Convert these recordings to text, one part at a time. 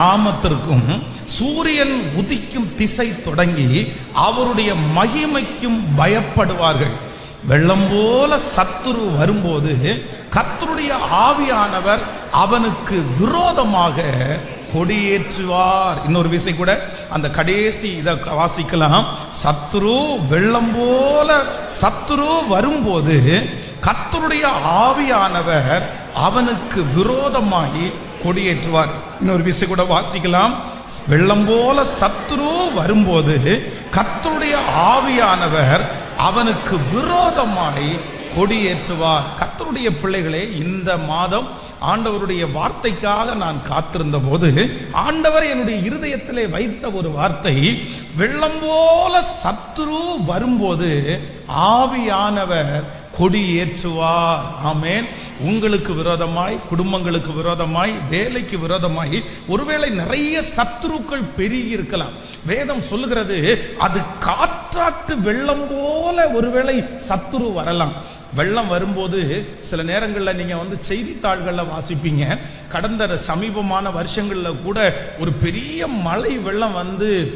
நாமத்திற்கும் சூரியன் உதிக்கும் திசை தொடங்கி அவருடைய மகிமைக்கும் பயப்படுவார்கள். வெள்ளம் போல சத்துரு வரும்போது கர்த்தருடைய ஆவியானவர் அவனுக்கு விரோதமாக கொடியேற்றுவார். இன்னொரு விசை கூட அந்த கடைசி இதை வாசிக்கலாம். சத்துரு வெள்ளம் போல சத்துரு வரும்போது கர்த்தருடைய ஆவியானவர் அவனுக்கு விரோதமாகி கொடியேற்றுவார். இன்னொரு விசை கூட வாசிக்கலாம். வெள்ளம் போல சத்துரு வரும்போது கர்த்தருடைய ஆவியானவர் அவனுக்கு விரோதமாய் கொடியேற்றுவார். கர்த்தருடைய பிள்ளைகளே, இந்த மாதம் ஆண்டவருடைய வார்த்தைக்காக நான் காத்திருந்த போது ஆண்டவர் என்னுடைய இருதயத்திலே வைத்த ஒரு வார்த்தை, வெள்ளம் போல சத்துரு வரும்போது ஆவியானவர் கொடியேற்றுவார். ஆமென். உங்களுக்கு விரோதமாய், குடும்பங்களுக்கு விரோதமாய், வேலைக்கு விரோதமாய் ஒருவேளை நிறைய சத்துருக்கள் பெருகி இருக்கலாம். வேதம் சொல்லுகிறது அது காற்றாட்டு வெள்ளம் போல ஒருவேளை சத்துரு வரலாம். வெள்ளம் வரும்போது சில நேரங்களில் நீங்க செய்தித்தாள்களில் வாசிப்பீங்க. கடந்த சமீபமான வருஷங்களில் கூட ஒரு பெரிய மழை வெள்ளம்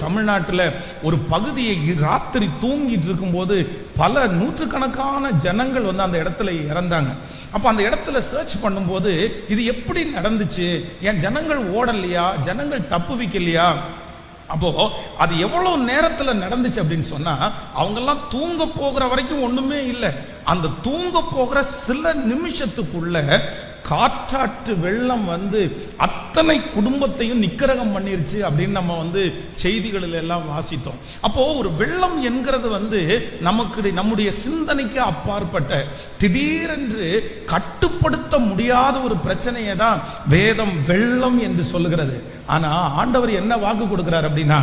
தமிழ்நாட்டில் ஒரு பகுதியை ராத்திரி தூங்கிட்டு இருக்கும்போது பல நூற்றுக்கணக்கான ஜனங்கள் அந்த இடத்துல இறந்தாங்க. அப்ப அந்த இடத்துல சர்ச் பண்ணும்போது இது எப்படி நடந்துச்சு, ஏன் ஜனங்கள் ஓடலையா, ஜனங்கள் தப்பு வைக்கலையா, அப்போ அது எவ்வளவு நேரத்துல நடந்துச்சு அப்படின்னு சொன்னா, அவங்க எல்லாம் தூங்க போகிற வரைக்கும் ஒண்ணுமே இல்லை. அந்த தூங்க போகிற சில நிமிஷத்துக்குள்ள காற்றாற்று வெள்ளம் அத்தனை குடும்பத்தையும் நிக்கரகம் பண்ணிருச்சு அப்படின்னு நம்ம செய்திகளில் எல்லாம் வாசித்தோம். அப்போ ஒரு வெள்ளம் என்கிறது நமக்கு நம்முடைய சிந்தனைக்கு அப்பாற்பட்ட திடீரென்று கட்டுப்படுத்த முடியாத ஒரு பிரச்சனையை தான் வேதம் வெள்ளம் என்று சொல்லுகிறது. ஆனா ஆண்டவர் என்ன வாக்கு கொடுக்கிறார் அப்படின்னா,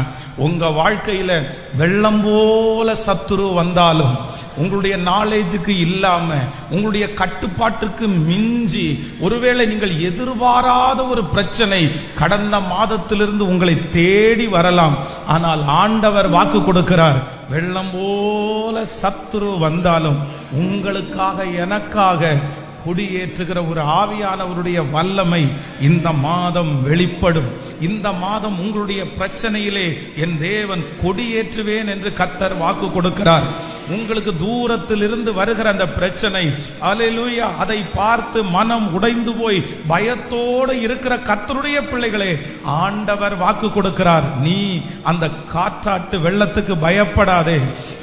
உங்க வாழ்க்கையில வெள்ளம் போல சத்துரு வந்தாலும் உங்களுடைய நாலேஜுக்கு இல்லாம, உங்களுடைய கட்டுப்பாட்டுக்கு மிஞ்சி ஒருவேளை நீங்கள் எதிர்பாராத ஒரு பிரச்சனை கடந்த மாதத்திலிருந்து உங்களை தேடி வரலாம். ஆனால் ஆண்டவர் வாக்கு கொடுக்கிறார், வெள்ளம் போல சத்துரு வந்தாலும் உங்களுக்காக, எனக்காக கொடியேற்றுகிற ஒரு ஆவியானவருடைய வல்லமை இந்த மாதம் வெளிப்படும். இந்த மாதம் உங்களுடைய பிரச்சனையிலே என் தேவன் கொடியேற்றுவேன் என்று கர்த்தர் வாக்கு கொடுக்கிறார். உங்களுக்கு தூரத்தில் இருந்து வருகிற அந்த பிரச்சனை, அல்லேலூயா, அதை பார்த்து மனம் உடைந்து போய் பயத்தோடு இருக்கிற கர்த்தருடைய பிள்ளைகளே, ஆண்டவர் வாக்கு கொடுக்கிறார், நீ அந்த காற்றாட்டு வெள்ளத்துக்கு பயப்படாதே.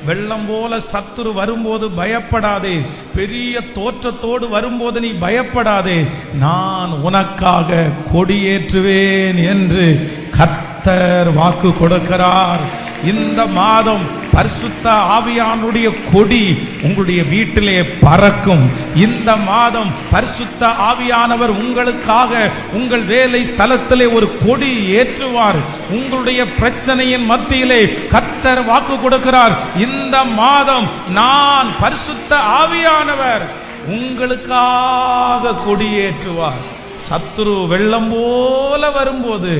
வெள்ளம் போல சத்துரு வரும்போது பயப்படாதே. பெரிய தோற்றத்தோடு வரும்போது நீ பயப்படாதே. நான் உனக்காக கொடியேற்றுவேன் என்று கர்த்தர் வாக்கு கொடுக்கிறார். இந்த மாதம் பரிசுத்த ஆவியானுடைய கொடி உங்களுடைய வீட்டிலே பறக்கும். இந்த மாதம் பரிசுத்த ஆவியானவர் உங்களுக்காக உங்கள் வேலை ஸ்தலத்திலே ஒரு கொடி ஏற்றுவார். உங்களுடைய பிரச்சனையின் மத்தியிலே கர்த்தர் வாக்கு கொடுக்கிறார், இந்த மாதம் நான் பரிசுத்த ஆவியானவர் உங்களுக்காக கொடியேற்றுவார். சத்துரு வெள்ளம் போல வரும்போது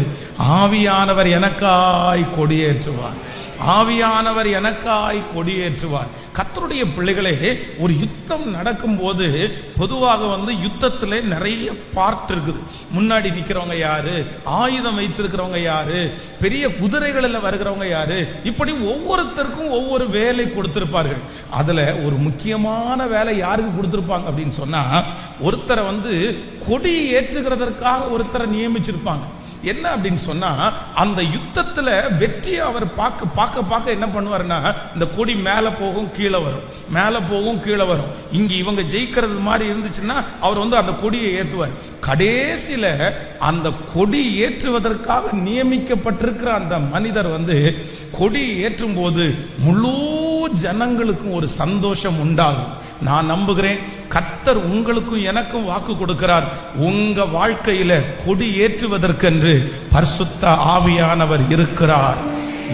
ஆவியானவர் எனக்காய் கொடியேற்றுவார். ஆவியானவர் எனக்காய் கொடியேற்றுவார். கர்த்தருடைய பிள்ளைகளே, ஒரு யுத்தம் நடக்கும் போது பொதுவாக யுத்தத்திலே நிறைய பார்ட் இருக்குது. முன்னாடி நிக்கிறவங்க யாரு, ஆயுதம் வைத்திருக்கிறவங்க யாரு, பெரிய குதிரைகளில் வருகிறவங்க யாரு, இப்படி ஒவ்வொருத்தருக்கும் ஒவ்வொரு வேலை கொடுத்திருப்பார்கள். அதுல ஒரு முக்கியமான வேலை யாருக்கு கொடுத்திருப்பாங்க அப்படின்னு சொன்னா, ஒருத்தரை கொடி ஏற்றுகிறதற்காக ஒருத்தரை நியமிச்சிருப்பாங்க. என்ன அப்படின்னு சொன்னா, அந்த யுத்தத்துல வெற்றியை அவர் பார்க்க என்ன பண்ணுவாருன்னா, இந்த கொடி மேல போகும் கீழே வரும், மேல போகும் கீழே வரும். இங்க இவங்க ஜெயிக்கிறது மாதிரி இருந்துச்சுன்னா அவர் அந்த கொடியை ஏற்றுவார். கடைசியில அந்த கொடி ஏற்றுவதற்காக நியமிக்கப்பட்டிருக்கிற அந்த மனிதர் கொடி ஏற்றும் போது முழு ஜனங்களுக்கும் ஒரு சந்தோஷம் உண்டாகும். நான் நம்புகிறேன் கர்த்தர் உங்களுக்கும் எனக்கும் வாக்கு கொடுக்கிறார். உங்க வாழ்க்கையில கொடி ஏற்றுவதற்கென்று பரிசுத்த ஆவியானவர் இருக்கிறார்.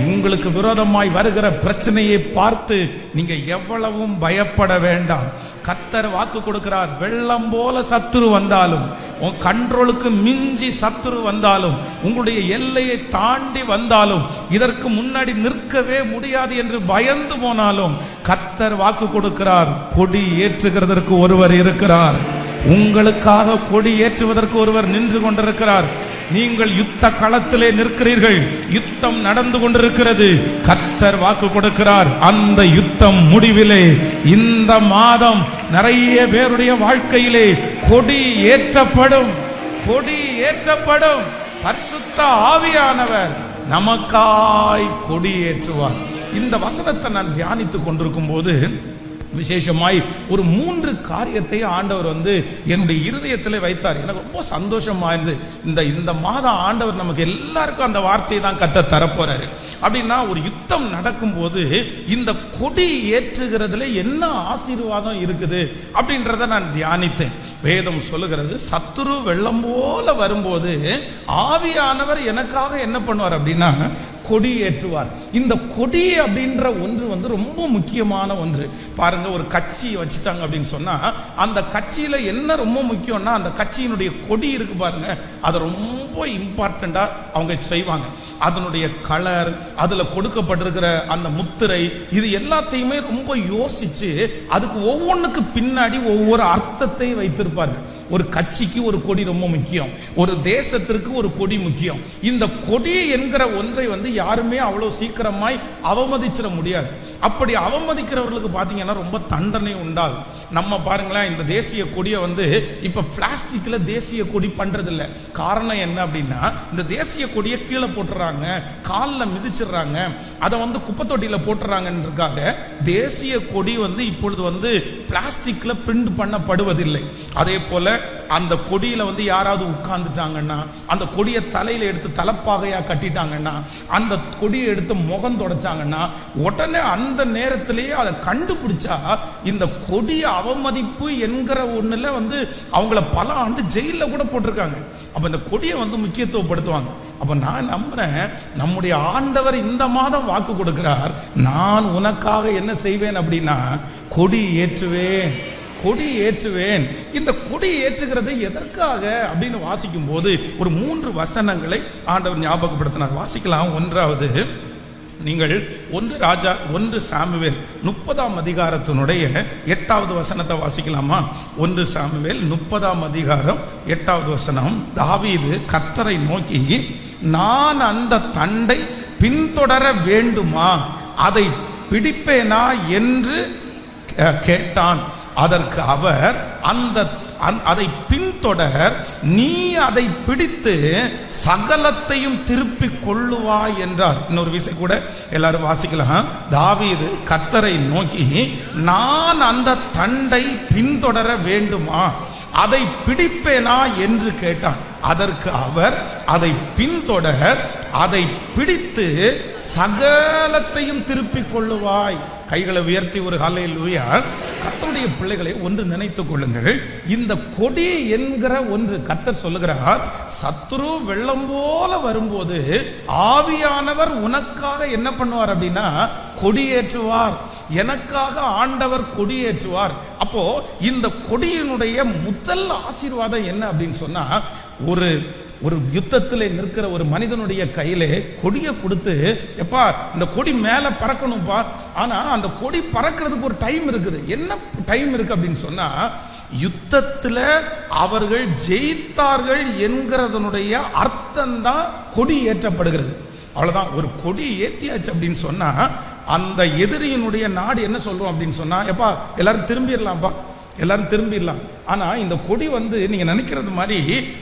உங்களுக்கு விரோதமாய் வருகிற பிரச்சனையை பார்த்து நீங்க எவ்வளவும் பயப்பட வேண்டாம். கர்த்தர் வாக்கு கொடுக்கிறார், வெள்ளம் போல சத்துரு வந்தாலும், உன் கண்ட்ரோலுக்கு மிஞ்சி சத்துரு வந்தாலும், உங்களுடைய எல்லையை தாண்டி வந்தாலும், இதற்கு முன்னாடி நிற்கவே முடியாது என்று பயந்து போனாலும் கர்த்தர் வாக்கு கொடுக்கிறார், கொடி ஏற்றுகிறதற்கு ஒருவர் இருக்கிறார். உங்களுக்காக கொடி ஏற்றுவதற்கு ஒருவர் நின்று கொண்டிருக்கிறார். நீங்கள் யுத்த களத்திலே நிற்கிறீர்கள். யுத்தம் நடந்து கொண்டிருக்கிறது. கர்த்தர் வாக்கு கொடுக்கிறார், அந்த யுத்தம் முடிவிலே இந்த மாதம் நிறைய பேருடைய வாழ்க்கையிலே கொடி ஏற்றப்படும். கொடி ஏற்றப்படும். பரிசுத்த ஆவியானவர் நமக்காய் கொடி ஏற்றுவார். இந்த வசனத்தை நான் தியானித்துக் கொண்டிருக்கும் போது விசேஷமாய் ஒரு 3 காரியத்தை ஆண்டவர் என்னுடைய இருதயத்தில் வைத்தார். எனக்கு ரொம்ப சந்தோஷமா இருந்து இந்த மாதம் ஆண்டவர் நமக்கு எல்லாருக்கும் அந்த வார்த்தையை தான் கத்த தரப்போறாரு. அப்படின்னா ஒரு யுத்தம் நடக்கும் போது இந்த கொடி ஏற்றுகிறதுல என்ன ஆசீர்வாதம் இருக்குது அப்படின்றத நான் தியானித்தேன். வேதம் சொல்லுகிறது, சத்துரு வெள்ளம் போல வரும்போது ஆவியானவர் எனக்காக என்ன பண்ணுவார் அப்படின்னா கொடி ஏற்றுவார். இந்த கொடி அப்படின்ற ஒன்று ரொம்ப முக்கியமான ஒன்று. பாருங்க, ஒரு கட்சி வச்சுட்டாங்க அப்படின்னு சொன்னா அந்த கட்சியில என்ன ரொம்ப முக்கியம்னா அந்த கட்சியினுடைய கொடி இருக்கு பாருங்க, அதை ரொம்ப இம்பார்ட்டண்டா அவங்க செய்வாங்க. அதனுடைய கலர், அதுல கொடுக்கப்பட்டிருக்கிற அந்த முத்திரை, இது எல்லாத்தையுமே ரொம்ப யோசிச்சு அதுக்கு ஒவ்வொன்றுக்கு பின்னாடி ஒவ்வொரு அர்த்தத்தை வைத்திருப்பார்கள். ஒரு கட்சிக்கு ஒரு கொடி ரொம்ப முக்கியம், ஒரு தேசத்திற்கு ஒரு கொடி முக்கியம். இந்த கொடி என்கிற ஒன்றை யாருமே அவ்வளவு சீக்கிரமாய் அவமதிச்சிட முடியாது. அப்படி அவமதிக்கிறவர்களுக்கு பாத்தீங்கன்னா ரொம்ப தண்டனை உண்டாகும். நம்ம பாருங்களேன், இந்த தேசிய கொடியை இப்ப பிளாஸ்டிக்ல தேசிய கொடி பண்றது இல்ல. காரணம் என்ன அப்படின்னா, இந்த தேசிய கொடியை கீழே போட்டுறாங்க, காலில் மிதிச்சிடுறாங்க, அதை குப்பை தொட்டியில போட்டுறாங்கன்றதுக்காக தேசிய கொடி இப்பொழுது பிளாஸ்டிக்ல பிரிண்ட் பண்ணப்படுவதில்லை. அதே போல அந்த கொடியில யாராவது உட்கார்ந்துட்டாங்கன்னா, அந்த கொடியை தலையில எடுத்து தலைப்பாகையா கட்டிட்டாங்கன்னா, அந்த கொடியை எடுத்து முகம் தொடச்சாங்கன்னா, உடனே அந்த நேரத்திலேயே அதை கண்டுபிடிச்சா இந்த கொடி அவமதிப்பு என்கிற ஒண்ணுல அவங்கள பல ஆண்டு ஜெயில கூட போட்டிருக்காங்க. அப்ப இந்த கொடியை முக்கியத்துவப்படுத்துவாங்க. அப்ப நான் நம்புறேன், நம்முடைய ஆண்டவர் இந்த மாதம் வாக்கு கொடுக்கிறார், நான் உனக்காக என்ன செய்வேன் அப்படின்னா கொடி ஏற்றுவேன், கொடி ஏற்றுவேன். இந்த கொடி ஏற்றுகிறது எதற்காக அப்படின்னு வாசிக்கும் போது ஒரு 3 வசனங்களை ஆண்டவர் ஞாபகப்படுத்தினார். வாசிக்கலாம். ஒன்றாவது, நீங்கள் 1 சாமுவேல் 30ஆம் அதிகாரத்தினுடைய 8வது வசனத்தை வாசிக்கலாமா? 1 சாமுவேல் 30ஆம் அதிகாரம் 8வது வசனம். தாவீது கர்த்தரை நோக்கி, நான் அந்த தண்டை பின்தொடர வேண்டுமா, அதை பிடிப்பேனா என்று கேட்டான். அதற்கு அவர், அதை பின்தொடர், நீ அதை பிடித்து சகலத்தையும் திருப்பி கொள்ளுவாய் என்றார். இன்னொரு விஷயம் கூட எல்லாரும் வாசிக்கலாம். தாவீது கர்த்தரை நோக்கி, நான் அந்த தண்டை பின்தொடர வேண்டுமா, அதை பிடிப்பேனா என்று கேட்டான். அதற்கு அவர், அதை பின்தொடர், அதை பிடித்து சகலத்தையும் திருப்பிக் கொள்ளுவாய். கைகளை உயர்த்தி ஒரு ஹல்லேலூயா. கர்த்தருடைய பிள்ளைகளை ஒன்று நினைத்துக் கொள்ளுங்கள். இந்த கொடி என்கிற ஒன்று கர்த்தர் சொல்லுகிறார், சத்துரு வெள்ளம் போல வரும்போது ஆவியானவர் உனக்காக என்ன பண்ணுவார் அப்படின்னா கொடியேற்றுவார். எனக்காக ஆண்டவர் கொடியேற்றுவார். அப்போ இந்த கொடியினுடைய முதல் ஆசீர்வாதம் என்ன அப்படின்னு சொன்னா, ஒரு யுத்தத்தில் நிற்கிற ஒரு மனிதனுடைய கையிலே கொடியை கொடுத்து, எப்பா இந்த கொடி மேல பறக்கணும்பா, ஆனா அந்த கொடி பறக்கிறதுக்கு ஒரு டைம் இருக்குது. என்ன டைம் இருக்கு அப்படின்னு சொன்னா, யுத்தத்தில் அவர்கள் ஜெயித்தார்கள் என்கிறதனுடைய அர்த்தம் தான் கொடி ஏற்றப்படுகிறது. அவ்வளவுதான். ஒரு கொடி ஏத்தியாச்சு அப்படின்னு சொன்னா அந்த எதிரியினுடைய நாடு என்ன சொல்லுவோம் அப்படின்னு சொன்னா, எப்பா எல்லாரும் திரும்பிடலாம்ப்பா, எல்லாரும் திரும்பிடலாம். ஆனா இந்த கொடி நீங்க நினைக்கிறது மாதிரி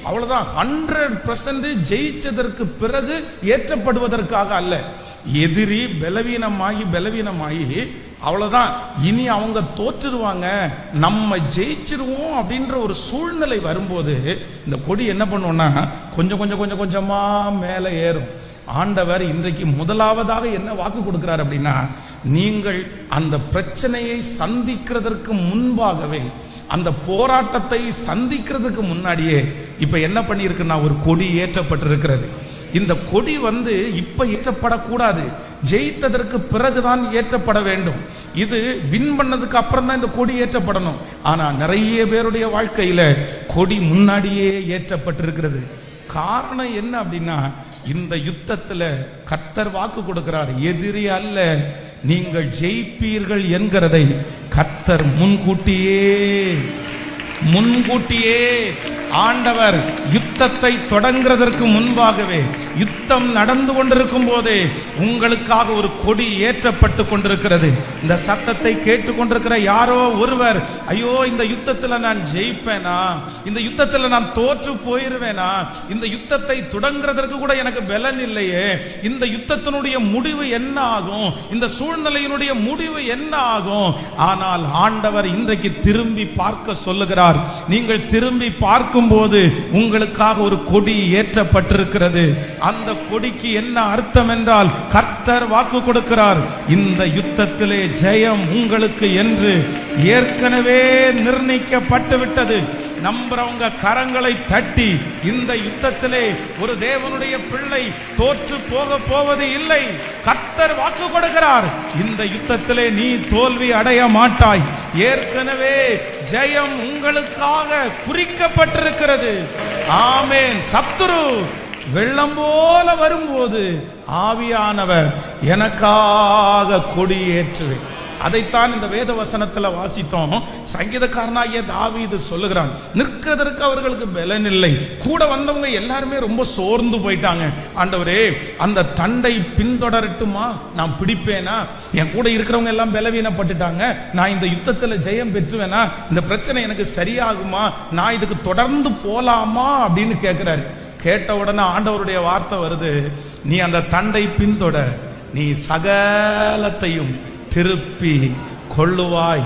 அவ்வளவுதான் 100% ஜெயிச்சதற்கு பிறகு ஏற்றப்படுவதற்காக அல்ல. எதிரி பலவீனமாகி அவ்வளவுதான், இனி அவங்க தோற்றுருவாங்க, நம்ம ஜெயிச்சிருவோம் அப்படின்ற ஒரு சூழ்நிலை வரும்போது இந்த கொடி என்ன பண்ணுவோம்னா கொஞ்சம் கொஞ்சமா மேல ஏறும். ஆண்டவர் இன்றைக்கு முதலாவதாக என்ன வாக்கு கொடுக்கிறார் அப்படின்னா, நீங்கள் அந்த பிரச்சனையை சந்திக்கிறதற்கு முன்பாகவே, அந்த போராட்டத்தை சந்திக்கிறதுக்கு முன்னாடியே இப்ப என்ன பண்ணியிருக்குன்னா ஒரு கொடி ஏற்றப்பட்டிருக்கிறது. இந்த கொடி இப்ப ஏற்றப்படக்கூடாது, ஜெயித்ததற்கு பிறகுதான் ஏற்றப்பட வேண்டும். இது வின் பண்ணதுக்கு அப்புறம் தான் இந்த கொடி ஏற்றப்படணும். ஆனா நிறைய பேருடைய வாழ்க்கையில கொடி முன்னாடியே ஏற்றப்பட்டிருக்கிறது. காரணம் என்ன அப்படின்னா, இந்த யுத்தத்துல கர்த்தர் வாக்கு கொடுக்கிறார், எதிரி அல்ல, நீங்கள் ஜெயிப்பீர்கள் என்கிறதை கர்த்தர் முன்கூட்டியே ஆண்டவர் யுத்தத்தை தொடங்குறதற்கு முன்பாகவே, யுத்தம் நடந்து கொண்டிருக்கும் போதே உங்களுக்காக ஒரு கொடி ஏற்றப்பட்டு கொண்டிருக்கிறது. இந்த சத்தத்தை கேட்டுக்கொண்டிருக்கிற யாரோ ஒருவர், ஐயோ இந்த யுத்தத்துல நான் ஜெயிப்பேனா, இந்த யுத்தத்துல நான் தோற்று போயிருவேனா, இந்த யுத்தத்தை தொடங்குறதற்கு கூட எனக்கு பலன் இல்லையே, இந்த யுத்தத்தினுடைய முடிவு என்ன ஆகும், இந்த சூழ்நிலையினுடைய முடிவு என்ன ஆகும். ஆனால் ஆண்டவர் இன்றைக்கு திரும்பி பார்க்க சொல்லுகிறார். நீங்கள் திரும்பி பார்க்கும் போது உங்களுக்காக ஒரு கொடி ஏற்றப்பட்டிருக்கிறது. அந்த கொடிக்கு என்ன அர்த்தம் என்றால், கர்த்தர் வாக்கு கொடுக்கிறார், இந்த யுத்தத்திலே ஜெயம் உங்களுக்கு என்று ஏற்கனவே நிர்ணயிக்கப்பட்டு விட்டது. நம்புறவங்க கரங்களை தட்டி, இந்த யுத்தத்திலே ஒரு தேவனுடைய பிள்ளை தோற்று போக போவது இல்லை. கர்த்தர் வாக்கு கொடுக்கிறார், இந்த யுத்தத்திலே நீ தோல்வி அடைய மாட்டாய். ஏற்கனவே ஜெயம் உங்களுக்காக குறிக்கப்பட்டிருக்கிறது. ஆமென். சத்துரு வெள்ளம் போல வரும்போது ஆவியானவர் எனக்காக கொடி ஏற்றுவேன். அதைத்தான் இந்த வேத வசனத்துல வாசித்தோம். சங்கீதக்காரனாகிய தாவீது சொல்லுகிறான், நிற்கிறதற்கு அவர்களுக்கு பலன் இல்லை. கூட வந்தவங்க எல்லாருமே ரொம்ப சோர்ந்து போயிட்டாங்க. ஆண்டவரே, அந்த தண்டை பின்தொடரட்டுமா, நான் பிடிப்பேனா, என் கூட இருக்கிறவங்க எல்லாம் பலவீனப்பட்டுட்டாங்க, நான் இந்த யுத்தத்துல ஜெயம் பெற்றுவேனா, இந்த பிரச்சனை எனக்கு சரியாகுமா, நான் இதுக்கு தொடர்ந்து போலாமா அப்படின்னு கேட்கிறாரு. கேட்ட உடனே ஆண்டவருடைய வார்த்தை வருது, நீ அந்த தண்டை பின்தொடர், நீ சகலத்தையும் திருப்பி கொள்ளுவாய்.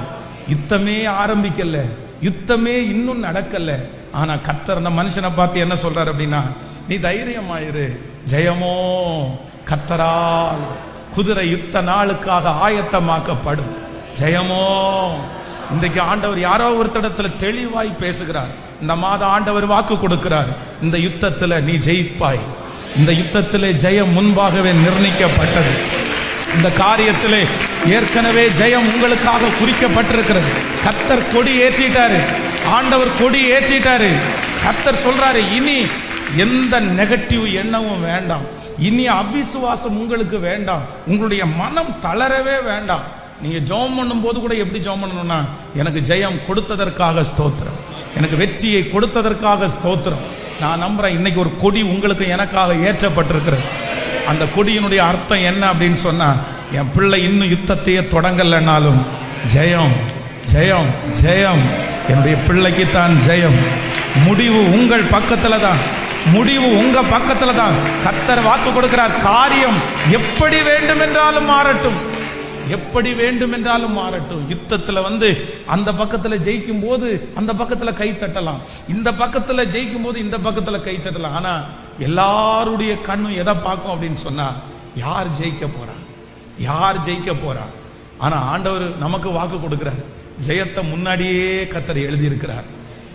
யுத்தமே ஆரம்பிக்கல, யுத்தமே இன்னும் நடக்கல. ஆனா கர்த்தர் அந்த மனுஷனை பார்த்து என்ன சொல்றாரு அப்படின்னா, நீ தைரியமாயிரு, ஜெயமோ கர்த்தரால். குதிரை யுத்த நாளுக்காக ஆயத்தமாக்கப்படும். ஜெயமோ. இன்றைக்கு ஆண்டவர் யாரோ ஒருத்தடத்துல தெளிவாய் பேசுகிறார். இந்த மாதம் ஆண்டவர் வாக்கு கொடுக்கிறார், இந்த யுத்தத்துல நீ ஜெயிப்பாய். இந்த யுத்தத்திலே ஜெயம் முன்பாகவே நிர்ணயிக்கப்பட்டது. இந்த காரியத்திலே ஏற்கனவே ஜெயம் உங்களுக்காக குறிக்கப்பட்டிருக்கிறது. கர்த்தர் கொடி ஏற்றிட்டாரு, ஆண்டவர் கொடி ஏற்றிட்டாரு. கர்த்தர் சொல்றாரு, இனி எந்த நெகட்டிவ் எண்ணமும் வேண்டாம், இனி அவிசுவாசம் உங்களுக்கு வேண்டாம், உங்களுடைய மனம் தளரவே வேண்டாம். நீங்க ஜெபம் பண்ணும் போது கூட எப்படி ஜெபம் பண்ணணும்னா, எனக்கு ஜெயம் கொடுத்ததற்காக ஸ்தோத்திரம், எனக்கு வெற்றியை கொடுத்ததற்காக ஸ்தோத்திரம். நான் நம்புறேன் இன்னைக்கு ஒரு கொடி உங்களுக்கு எனக்காக ஏற்றப்பட்டிருக்கிறது. அந்த கொடியினுடைய அர்த்தம் என்ன அப்படின்னு சொன்னா, என் பிள்ளை இன்னும் யுத்தத்தையே தொடங்கலைன்னாலும் ஜெயம் ஜெயம் ஜெயம், என்னுடைய பிள்ளைக்கு தான் ஜெயம். முடிவு உங்கள் பக்கத்துல தான், முடிவு உங்க பக்கத்துல தான். கர்த்தர் வாக்கு கொடுக்கிறார், காரியம் எப்படி வேண்டும் என்றாலும் மாறட்டும், எப்படி வேண்டும் என்றாலும் மாறட்டும். யுத்தத்துல அந்த பக்கத்துல ஜெயிக்கும் போது அந்த பக்கத்துல கை தட்டலாம், இந்த பக்கத்துல ஜெயிக்கும் போது இந்த பக்கத்துல கை தட்டலாம். ஆனா எல்லாருடைய கண்ணும் எதை பார்க்கும் அப்படின்னு சொன்னா, யார் ஜெயிக்க போறா, யார் ஜெயிக்க போறா. ஆனா ஆண்டவர் நமக்கு வாக்கு கொடுக்கிறார், ஜெயத்தை முன்னாடியே கர்த்தர் எழுதி இருக்கிறார்.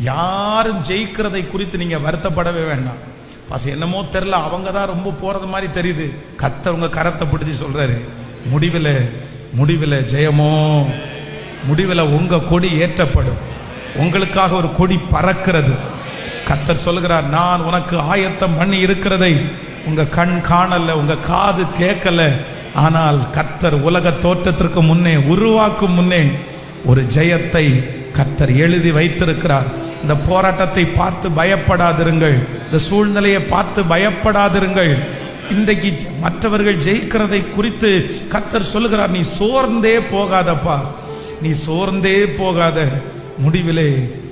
யாரும் ஜெயிக்கிறதை குறித்து நீங்க வருத்தப்படவே வேண்டாம். பாச என்னமோ தெரியல, அவங்க தான் ரொம்ப போறது மாதிரி தெரியுது. கர்த்தர் உங்க கரத்தை பிடிச்சி சொல்றாரு, முடிவில் ஜெயமோ, முடிவில் உங்க கொடி ஏற்றப்படும். உங்களுக்காக ஒரு கொடி பறக்கிறது. கர்த்தர் சொல்லுகிறார், நான் உனக்கு ஆயத்தம் பண்ணி இருக்கிறதை உங்க கண் காணல, உங்க காது கேட்கல. ஆனால் கர்த்தர் உலக தோற்றத்திற்கு முன்னே, உருவாக்கும் முன்னே ஒரு ஜெயத்தை கர்த்தர் எழுதி வைத்திருக்கிறார். இந்த போராட்டத்தை பார்த்து பயப்படாதிருங்கள், இந்த சூழ்நிலையை பார்த்து பயப்படாதிருங்கள். இன்றைக்கு மற்றவர்கள் ஜெயிக்கிறதை குறித்து கர்த்தர் சொல்லுகிறார், நீ சோர்ந்தே போகாதப்பா, நீ சோர்ந்தே போகாத, முடிவிலே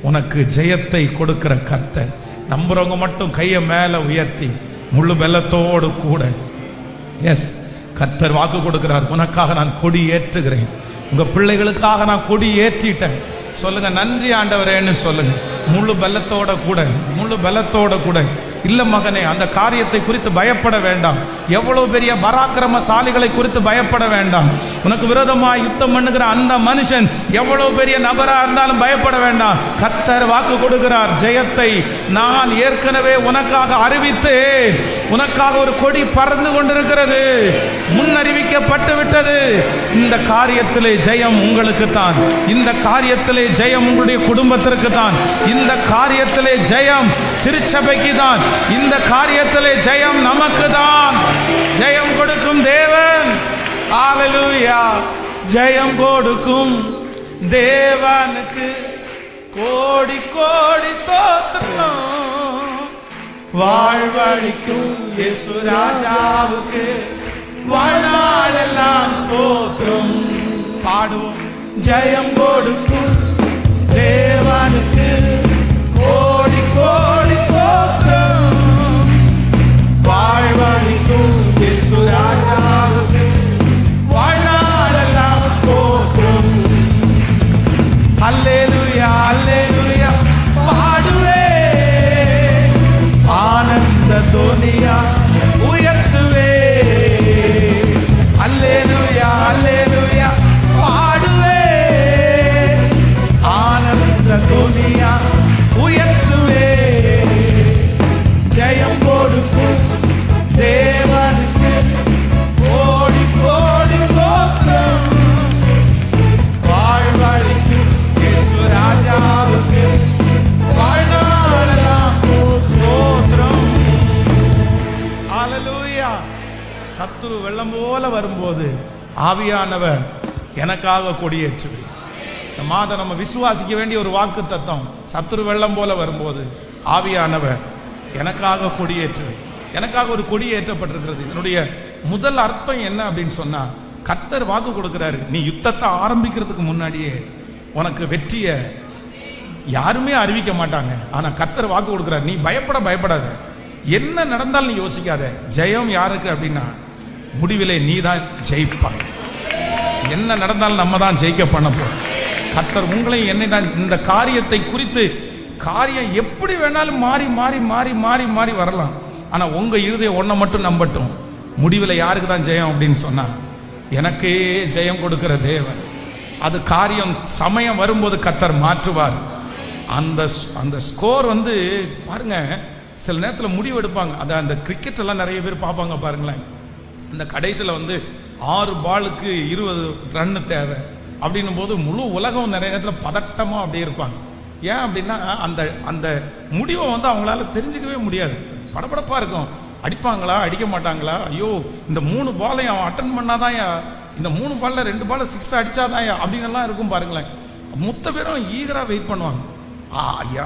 உனக்கு ஜெயத்தை கொடுக்கிற கர்த்தர். நம்புறவங்க மட்டும் கையை மேல உயர்த்தி முழு பலத்தோடு கூட, எஸ், கர்த்தர் வாக்கு கொடுக்கிறார், உனக்காக நான் கொடி ஏற்றுகிறேன், உங்க பிள்ளைகளுக்காக நான் கொடி ஏற்றிட்டேன். சொல்லுங்க, நன்றி ஆண்டவரேன்னு சொல்லுங்க. முழு பலத்தோட கூட, முழு பலத்தோட கூட. இல்ல மகனே, அந்த காரியத்தை குறித்து பயப்பட வேண்டாம். எவ்வளவு பெரிய பராக்கிரமசாலிகளை குறித்து பயப்பட வேண்டாம். உனக்கு விரோதமாக யுத்தம் பண்ணுகிற அந்த மனுஷன் எவ்வளவு பெரிய நபரா இருந்தாலும் பயப்பட வேண்டாம். கர்த்தர் வாக்கு கொடுக்கிறார், ஜெயத்தை நான் ஏற்கனவே உனக்காக அறிவித்தேன். உனக்காக ஒரு கொடி பறந்து கொண்டிருக்கிறது, முன்னறிவிக்கப்பட்டு விட்டது. இந்த காரியத்திலே ஜெயம் உங்களுக்கு தான், இந்த காரியத்திலே ஜெயம் உங்களுடைய குடும்பத்திற்கு தான், இந்த காரியத்திலே ஜெயம் திருச்சபைக்கு தான், இந்த காரியத்திலே ஜெயம் நமக்கு தான். ஜெயம் கொடுக்கும் தேவன், ஹல்லேலூயா, ஜெயம் கொடுக்கும் தேவனுக்கு கோடி கோடி ஸ்தோத்திரம். வாழ்வழிக்கும் இயேசு ராஜாவுக்கு வாழ்நாளெல்லாம் ஸ்தோத்திரம். பாடுவோம். ஜெயம் கொடுக்கும் தேவனுக்கு கோடி கோடி ஸ்தோத்திரம். வாழ்வழிக்கும் இயேசு ராஜாவுக்கு வாழ்நாளெல்லாம் ஸ்தோத்திரம். அல்லேலூயா அல்லேலூயா பாடுவே, ஆனந்த துனியா உயர்த்துவே. அல்லேலூயா அல்லேலூயா பாடுவே, ஆனந்த துனியா உயர்த்துவே. ஜெயம் கொடுக்கும் தேவனுக்கு கோடி கோடி ஸ்தோத்திரம். வாழ்வழிக்கும் இயேசு ராஜாவுக்கு வாழ்நாளெல்லாம் ஸ்தோத்திரம். ஹல்லேலூயா. சத்துரு வெள்ளம் போல வரும்போது ஆவியானவர் எனக்காக கொடியேற்றுவேன். இந்த மாதம் நம்ம விசுவாசிக்க வேண்டிய ஒரு வாக்கு தத்தம். சத்துரு வெள்ளம் போல வரும்போது ஆவியானவர் எனக்காக கொடியேற்றுவேன். எனக்காக ஒரு கொடி ஏற்றப்பட்டிருக்கிறது. இதனுடைய முதல் அர்த்தம் என்ன அப்படின்னு சொன்னா, கர்த்தர் வாக்கு கொடுக்கிறாரு, நீ யுத்தத்தை ஆரம்பிக்கிறதுக்கு முன்னாடியே உனக்கு வெற்றியை யாருமே அறிவிக்க மாட்டாங்க. ஆனா கர்த்தர் வாக்கு கொடுக்கிறார், நீ பயப்படாத, என்ன நடந்தாலும் நீ யோசிக்காத. ஜெயம் யாருக்கு அப்படின்னா, முடிவிலே நீ தான் ஜெயிப்பாய். என்ன நடந்தாலும் நம்ம தான் ஜெயிக்க பண்ண போறோம். கர்த்தர் உங்களை என்னை தான் இந்த காரியத்தை குறித்து, காரியம் எப்படி வேணாலும் மாறி மாறி மாறி மாறி மாறி வரலாம். ஆனா உங்க இருதயம் ஒன்றை மட்டும் நம்பட்டும், முடிவில் யாருக்கு தான் ஜெயம் அப்படின்னு சொன்னா, எனக்கே ஜெயம் கொடுக்கிற தேவன். அது காரியம் சமயம் வரும்போது கர்த்தர் மாற்றுவார். அந்த ஸ்கோர் வந்து பாருங்க, சில நேரத்தில் முடிவு எடுப்பாங்க. அதை அந்த கிரிக்கெட் எல்லாம் நிறைய பேர் பார்ப்பாங்க பாருங்களேன். இந்த கடைசியில் வந்து 6 பாலுக்கு 20 ரன்னு தேவை அப்படின்னும் போது முழு உலகம் நிறைய நேரத்தில் பதட்டமாக அப்படியே இருப்பாங்க. ஏன் அப்படின்னா அந்த அந்த முடிவை வந்து அவங்களால தெரிஞ்சுக்கவே முடியாது. படபடப்பாக இருக்கும். அடிப்பாங்களா அடிக்க மாட்டாங்களா, ஐயோ இந்த 3 பாலையும் அவன் அட்டன் பண்ணாதான், இந்த 3 பால்ல 2 பால 6 அடிச்சாதான் அப்படின்னு எல்லாம் இருக்கும் பாருங்களேன். மொத்த பேரும் ஈகரா வெயிட் பண்ணுவாங்க.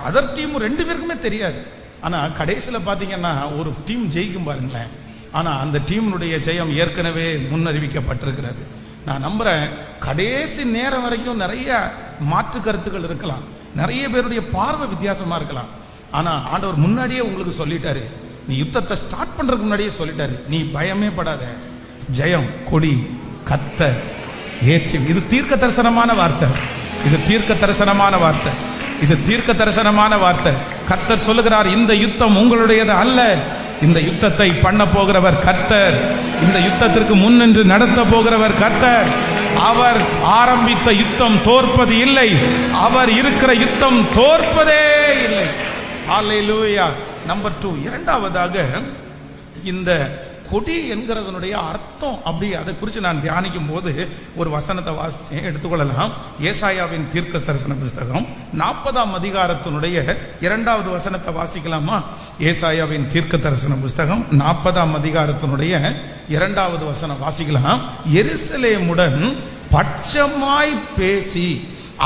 அதர் டீம் 2 பேருக்குமே தெரியாது. ஆனா கடைசியில் பார்த்தீங்கன்னா ஒரு டீம் ஜெயிக்கும் பாருங்களேன். ஆனா அந்த டீமுடைய ஜெயம் ஏற்கனவே முன்னறிவிக்கப்பட்டிருக்கிறது. நான் நம்புறேன், கடைசி நேரம் வரைக்கும் நிறைய மாற்று கருத்துக்கள் இருக்கலாம், நிறைய பேருடைய பார்வை வித்தியாசமா இருக்கலாம். ஆனா ஆண்டவர் முன்னாடியே உங்களுக்கு சொல்லிட்டாரு, நீ யுத்தத்தை ஸ்டார்ட் பண்றதுக்கு முன்னாடியே சொல்லிட்டாரு, நீ பயமே படாத, ஜெயம் கொடி கர்த்தர் ஏற்றி. இது தீர்க்க தரிசனமான வார்த்தை, இது தீர்க்க தரிசனமான வார்த்தை, இது தீர்க்க தரிசனமான வார்த்தை. கர்த்தர் சொல்லுகிறார், இந்த யுத்தம் உங்களுடையது அல்ல, இந்த யுத்தத்தை பண்ண போகிறவர் கர்த்தர், இந்த யுத்தத்திற்கு முன்னின்று நடத்த போகிறவர் கர்த்தர். அவர் ஆரம்பித்த யுத்தம் தோற்பது இல்லை, அவர் இருக்கிற யுத்தம் தோற்பதே இல்லை. ஹல்லேலூயா. நம்பர் 2, இரண்டாவதாக இந்த கொடி என்கிறதனுடைய அர்த்தம் அப்படி அதை குறித்து நான் தியானிக்கும் போது ஒரு வசனத்தை வாசிச்சு எடுத்துக்கொள்ளலாம். ஏசாயாவின் தீர்க்க தரிசன புஸ்தகம் 40ஆம் அதிகாரத்தினுடைய 2வது வசனத்தை வாசிக்கலாமா? ஏசாயாவின் தீர்க்க தரிசன புஸ்தகம் 40ஆம் அதிகாரத்தினுடைய 2வது வசனம் வாசிக்கலாம். எருசலேமுடன் பட்சமாய் பேசி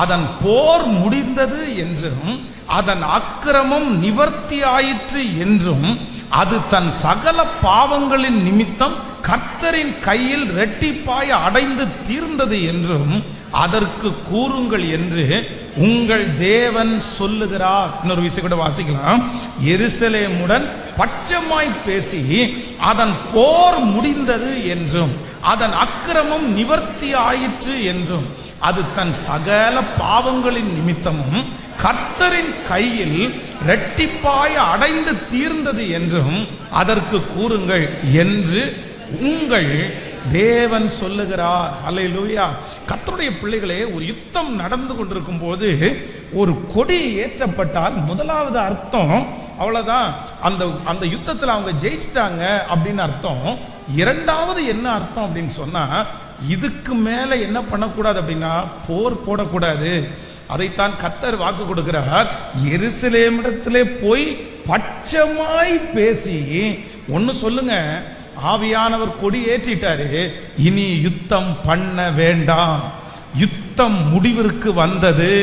அதன் போர் முடிந்தது என்றும் அதன் அக்கிரமம் நிவர்த்தி ஆயிற்று என்றும் அது தன் சகல பாவங்களின் நிமித்தம் கர்த்தரின் கையில் இரட்டிப்பாய் அடைந்து தீர்ந்தது என்றும் அதற்கு கூறுங்கள் என்று உங்கள் தேவன் சொல்லுகிறார். இன்னொரு விஷயம் கூட வாசிக்கலாம். எருசலேமுடன் பட்சமாய் பேசி அதன் போர் முடிந்தது என்றும் அதன் அக்கிரமம் நிவர்த்தி ஆயிற்று என்றும் அது தன் சகல பாவங்களின் நிமித்தமும் கர்த்தரின் கையில் இரட்டிப்பாய் அடைந்து தீர்ந்தது என்றும் அதற்கு கூறுங்கள் என்று உங்கள் தேவன் சொல்லுகிறார். அல்லேலூயா. கர்த்தருடைய பிள்ளைகளே, ஒரு யுத்தம் நடந்து கொண்டிருக்கும் போது ஒரு கொடி ஏற்றப்பட்டால் முதலாவது அர்த்தம் அவ்வளவுதான், அந்த யுத்தத்தில் அவங்க ஜெயிச்சிட்டாங்க அப்படின்னு அர்த்தம். இரண்டாவது என்ன அர்த்தம் அப்படின்னு சொன்னா, இதுக்கு மேல என்ன பண்ணக்கூடாது அப்படின்னா போர் போடக்கூடாது. அதைத்தான் கர்த்தர் வாக்கு கொடுக்கிறார். எருசலேமிடத்திலே போய் பட்சமாய் பேசி ஒன்னு சொல்லுங்க, ஆவியானவர் கொடி ஏற்றிட்டாரு, இனி யுத்தம் பண்ண வேண்டாம், யுத்தம் முடிவிற்கு வந்தது,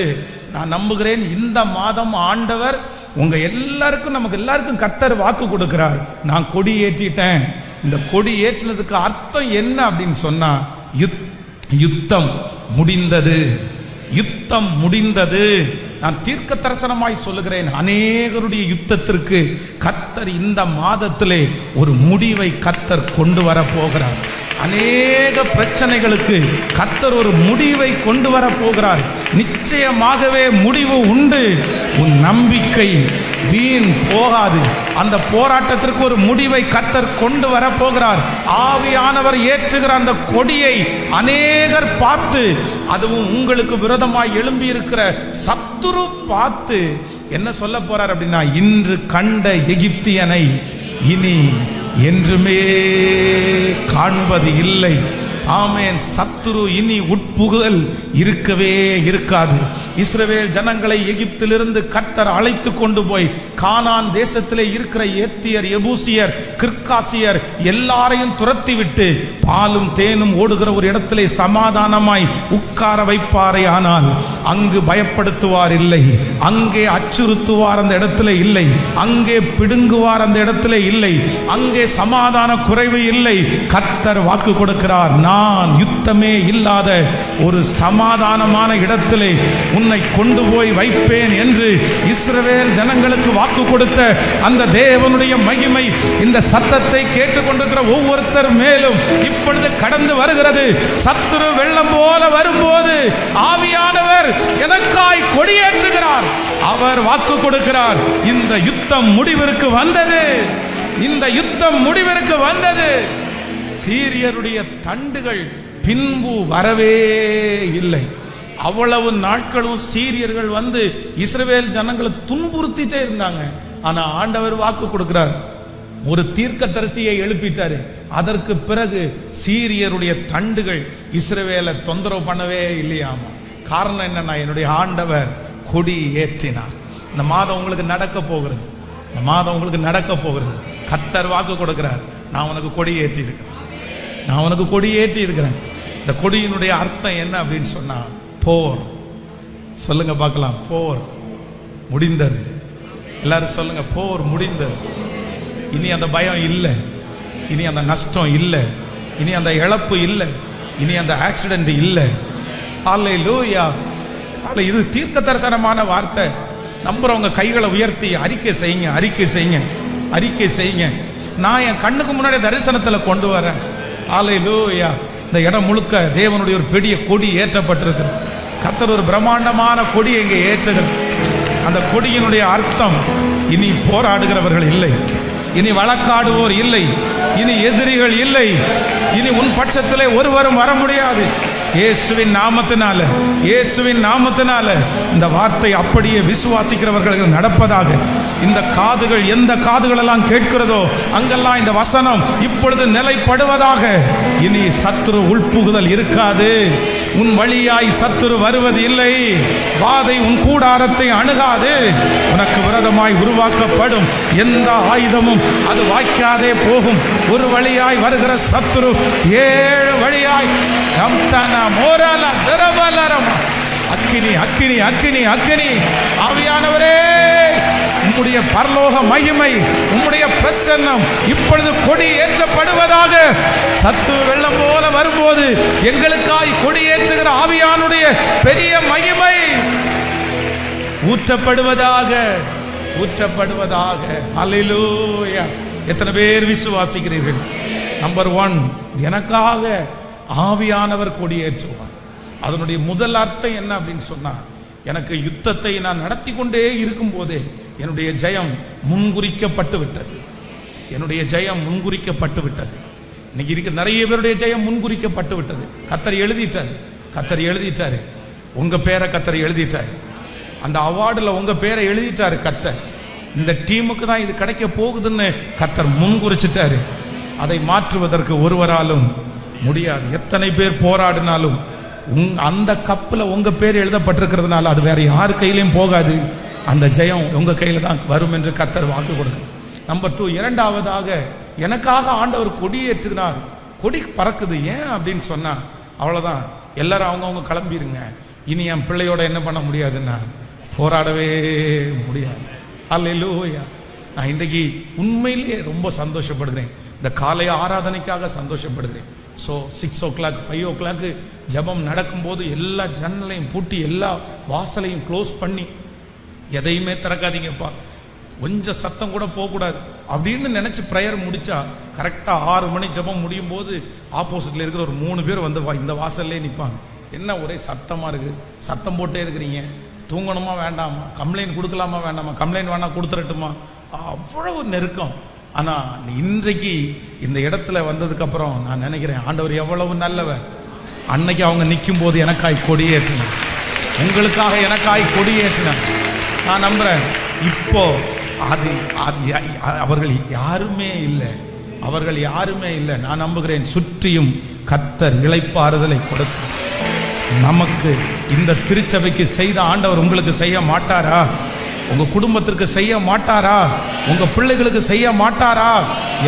நான் நம்புகிறேன் இந்த மாதம் ஆண்டவர் உங்க எல்லாருக்கும், நமக்கு எல்லாருக்கும் கர்த்தர் வாக்கு கொடுக்கிறார். நான் கொடி ஏற்றிட்டேன். இந்த கொடி ஏற்றினதுக்கு அர்த்தம் என்ன அப்படின்னு சொன்னா, யுத்தம் முடிந்தது, யுத்தம் முடிந்தது. நான் தீர்க்க தரிசனமாய் சொல்லுகிறேன், அநேகருடைய யுத்தத்திற்கு கர்த்தர் இந்த மாதத்திலே ஒரு முடிவை கர்த்தர் கொண்டு வர போகிறார். அநேக பிரச்சனைகளுக்கு கர்த்தர் ஒரு முடிவை கொண்டு வர போகிறார். நிச்சயமாகவே முடிவு உண்டு. உன் நம்பிக்கை வீண் போகாது. அந்த போராட்டத்திற்கு ஒரு முடிவை கர்த்தர் கொண்டு வர போகிறார். ஆவியானவர் ஏற்றுகிற அந்த கொடியை அநேகர் பார்த்து, அதுவும் உங்களுக்கு விரோதமாய் எழும்பி இருக்கிற சத்துரு பார்த்து என்ன சொல்ல போறார் அப்படின்னா, இன்று கண்ட எகிப்தியனை இனி என்றுமே காண்பது இல்லை. ஆமென். சத்துரு இனி உட்புகுதல் இருக்கவே இருக்காது. இஸ்ரவேல் ஜனங்களை எகிப்திலிருந்து கர்த்தர் அழைத்து கொண்டு போய் கானான் தேசத்திலே இருக்கிற ஏத்தியர், எபூசியர், கிர்காசியர் எல்லாரையும் துரத்தி விட்டு பாலும் தேனும் ஓடுகிற ஒரு இடத்திலே சமாதானமாய் உட்கார வைப்பாரே. ஆனால் அங்கு பயப்படுத்துவார் இல்லை, அங்கே அச்சுறுத்துவார் அந்த இடத்துல இல்லை, அங்கே பிடுங்குவார் அந்த இடத்துல இல்லை, அங்கே சமாதான குறைவு இல்லை. கர்த்தர் வாக்கு கொடுக்கிறார், நான் யுத்தமே இல்லாத ஒரு சமாதானமான இடத்திலே உன்னை கொண்டு போய் வைப்பேன் என்று இஸ்ரவேல் ஜனங்களுக்கு வாக்கு கொடுத்த அந்த தேவனுடைய மகிமை இந்த சத்தத்தை கேட்டுக்கொண்டிருக்கிற ஒவ்வொருத்தர் மேலும் இப்பொழுது கடந்து வருகிறது. சத்துரு வெள்ளம் போல வரும்போது ஆவியானவர் எனக்காய் கொடியேற்றுகிறார். அவர் வாக்கு கொடுக்கிறார், இந்த யுத்தம் முடிவிற்கு வந்தது, இந்த யுத்தம் முடிவிற்கு வந்தது. சீரியருடைய தண்டுகள் பின்பு வரவே இல்லை. அவ்வளவு நாட்களும் சீரியர்கள் வந்து இஸ்ரவேல் ஜனங்களை துன்புறுத்திட்டே இருந்தாங்க. ஆனா ஆண்டவர் வாக்கு கொடுக்கிறார், ஒரு தீர்க்கதரிசியை எழுப்பிட்டாரு. அதற்கு பிறகு சீரியருடைய தண்டுகள் இஸ்ரவேலை தொந்தரவு பண்ணவே இல்லையாமா. காரணம் என்னன்னா, என்னுடைய ஆண்டவர் கொடி ஏற்றினார். இந்த மாதம் உங்களுக்கு நடக்க போகிறது, இந்த மாதம் உங்களுக்கு நடக்க போகிறது. கர்த்தர் வாக்கு கொடுக்கிறார், நான் உனக்கு கொடி ஏற்றி இருக்கிறேன், நான் உனக்கு கொடி ஏற்றி இருக்கிறேன். இந்த கொடியினுடைய அர்த்தம் என்ன அப்படின்னு சொன்னா, போர். சொல்லுங்க பார்க்கலாம், போர் முடிந்தது. எல்லாரும் சொல்லுங்க, போர் முடிந்தது. இனி அந்த பயம் இல்லை, இனி அந்த நஷ்டம் இல்லை, இனி அந்த இழப்பு இல்லை, இனி அந்த ஆக்சிடென்ட் இல்லை. அல்லேலூயா. இது தீர்க்க தரிசனமான வார்த்தை. நம்புறவங்க கைகளை உயர்த்தி அறிக்கை செய்யுங்க, அறிக்கை செய்யுங்க, அறிக்கை செய்யுங்க. நான் என் கண்ணுக்கு முன்னாடி தரிசனத்தில் கொண்டு வரேன். அல்லேலூயா. இந்த இடம் முழுக்க தேவனுடைய ஒரு பெரிய கொடி ஏற்றப்பட்டிருக்கிறது. கர்த்தர் ஒரு பிரம்மாண்டமான கொடி இங்கே ஏற்றுகிறது. அந்த கொடியினுடைய அர்த்தம், இனி போராடுகிறவர்கள் இல்லை, இனி வழக்காடுவோர் இல்லை, இனி எதிரிகள் இல்லை, இனி உன் பட்சத்திலே ஒருவரும் வர முடியாது. இயேசுவின் நாமத்தினால, இயேசுவின் நாமத்தினால இந்த வார்த்தை அப்படியே விசுவாசிக்கிறவர்கள் நடப்பதாக. இந்த காதுகள் எந்த காதுகள் எல்லாம் கேட்கிறதோ அங்கெல்லாம் இந்த வசனம் இப்பொழுது நிலைப்படுவதாக. இனி சத்துரு உள்புகுதல் இருக்காது. உன் வழியாய் சத்துரு வருவது இல்லை. வாதை உன் கூடாரத்தை அணுகாது. உனக்கு விரோதமாய் உருவாக்கப்படும் எந்த ஆயுதமும் அது வாய்க்காதே போகும். ஒரு வழியாய் வருகிற சத்துரு 7 வழியாய் அக்கினி அக்கினி அக்கினி அக்கினி. ஆவியானவரே, உம்முடைய பரலோக மகிமை, உம்முடைய பிரசன்னம் இப்பொழுது கொடி ஏற்றப்படுவதாக. சத்துரு வெள்ளம் போல வரும்போது எங்களுக்காய் கொடி ஏற்றுகிற ஆவியானுடைய பெரிய மகிமை ஊற்றப்படுவதாக, ஊற்றப்படுவதாக. அல்லேலூயா. எத்தனை பேர் விசுவாசிக்கிறீர்கள்? நம்பர் 1, எனக்காக ஆவியானவர் கொடியேற்றுவார். அதனுடைய முதல் அர்த்தம் என்ன அப்படின்னு சொன்னா, எனக்கு யுத்தத்தை நான் நடத்தி கொண்டே இருக்கும் போதே என்னுடைய ஜெயம் முன்குறிக்கப்பட்டு விட்டது. என்னுடைய ஜெயம் முன்குறிக்கப்பட்டு விட்டது. இன்னைக்கு இருக்க நிறைய பேருடைய ஜெயம் முன்குறிக்கப்பட்டு விட்டது. கர்த்தர் எழுதிட்டாரு, கர்த்தர் எழுதிட்டாரு. உங்க பேரை கர்த்தர் எழுதிட்டாரு. அந்த அவார்டில் உங்க பேரை எழுதிட்டாரு கர்த்தர். இந்த டீமுக்கு தான் இது கிடைக்க போகுதுன்னு கர்த்தர் முன்குறிச்சிட்டாரு. அதை மாற்றுவதற்கு ஒருவராலும் முடியாது. எத்தனை பேர் போராடினாலும் அந்த கப்பில் உங்க பேர் எழுதப்பட்டிருக்கிறதுனால அது வேற யார் கையிலையும் போகாது. அந்த ஜெயம் உங்க கையில தான் வரும் என்று கர்த்தர் வாக்கு கொடுக்கும். நம்பர் 2, இரண்டாவதாக எனக்காக ஆண்டவர் கொடியேற்றுகிறார். கொடி பறக்குது. ஏன் அப்படின்னு சொன்னா, அவ்வளவுதான், எல்லாரும் அவங்கவுங்க கிளம்பிருங்க. இனி என் பிள்ளையோட என்ன பண்ண முடியாதுன்னா, போராடவே முடியாது. அல்லேலூயா. நான் இன்றைக்கு உண்மையிலேயே ரொம்ப சந்தோஷப்படுகிறேன். இந்த காலை ஆராதனைக்காக சந்தோஷப்படுகிறேன். ஸோ 6 o'clock 5 o'clock ஜபம் நடக்கும்போது எல்லா ஜன்னலையும் பூட்டி எல்லா வாசலையும் க்ளோஸ் பண்ணி எதையுமே திறக்காதீங்கப்பா, கொஞ்சம் சத்தம் கூட போகக்கூடாது அப்படின்னு நினச்சி ப்ரேயர் முடிச்சா கரெக்டாக 6 மணி ஜபம் முடியும் போது ஆப்போசிட்டில் இருக்கிற ஒரு 3 பேர் வந்து இந்த வாசல்லே நிற்பாங்க. என்ன ஒரே சத்தமாக இருக்குது, சத்தம் போட்டே இருக்கிறீங்க, தூங்கணுமா வேண்டாமா, கம்ப்ளைண்ட் கொடுக்கலாமா வேண்டாமா, கம்ப்ளைண்ட் வேணா கொடுத்துடட்டுமா, அவ்வளவு நெருக்கம். ஆனால் இன்றைக்கு இந்த இடத்துல வந்ததுக்கப்புறம் நான் நினைக்கிறேன், ஆண்டவர் எவ்வளவு நல்லவர். அன்னைக்கு அவங்க நிற்கும் போது எனக்காய் கொடியேற்றினார், உங்களுக்காக எனக்காய் கொடியேற்றினார். நான் நம்புறேன் இப்போ அது அவர்கள் யாருமே இல்லை, அவர்கள் யாருமே இல்லை. நான் நம்புகிறேன் சுற்றியும் கர்த்தர் இளைப்பாறுதலை கொடுக்கும். நமக்கு இந்த திருச்சபைக்கு செய்த ஆண்டவர் உங்களுக்கு செய்ய மாட்டாரா? உங்க குடும்பத்திற்கு செய்ய மாட்டாரா? உங்க பிள்ளைகளுக்கு செய்ய மாட்டாரா?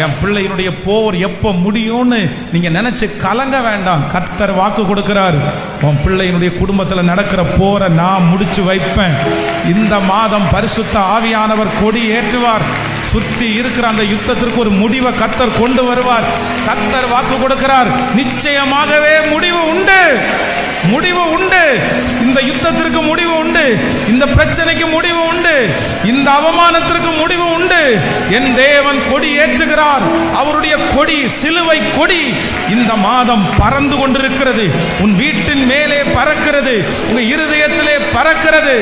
என் பிள்ளையினுடைய போர் எப்ப முடியும்னு நீங்க நினைச்சு கலங்க வேண்டாம். கர்த்தர் வாக்கு கொடுக்கிறார், உன் பிள்ளையினுடைய குடும்பத்தில் நடக்கிற போரை நான் முடிச்சு வைப்பேன். இந்த மாதம் பரிசுத்த ஆவியானவர் கொடி ஏற்றுவார். சுற்றி இருக்கிற அந்த யுத்தத்திற்கு ஒரு முடிவை கர்த்தர் கொண்டு வருவார். கர்த்தர் வாக்கு கொடுக்கிறார், நிச்சயமாகவே முடிவு உண்டு, முடிவு உண்டு. இந்த யுத்தத்திற்கு முடிவு உண்டு, இந்த பிரச்சனைக்கு முடிவு உண்டு, இந்த அவமானத்திற்கு முடிவு உண்டு. என் தேவன் கொடி ஏற்றுகிறார். அவருடைய கொடி, சிலுவை கொடி இந்த மாதம் பறந்து கொண்டிருக்கிறது. உன் வீட்டின் மேலே பறக்கிறது, உங்க இருதயத்திலே பறக்கிறது.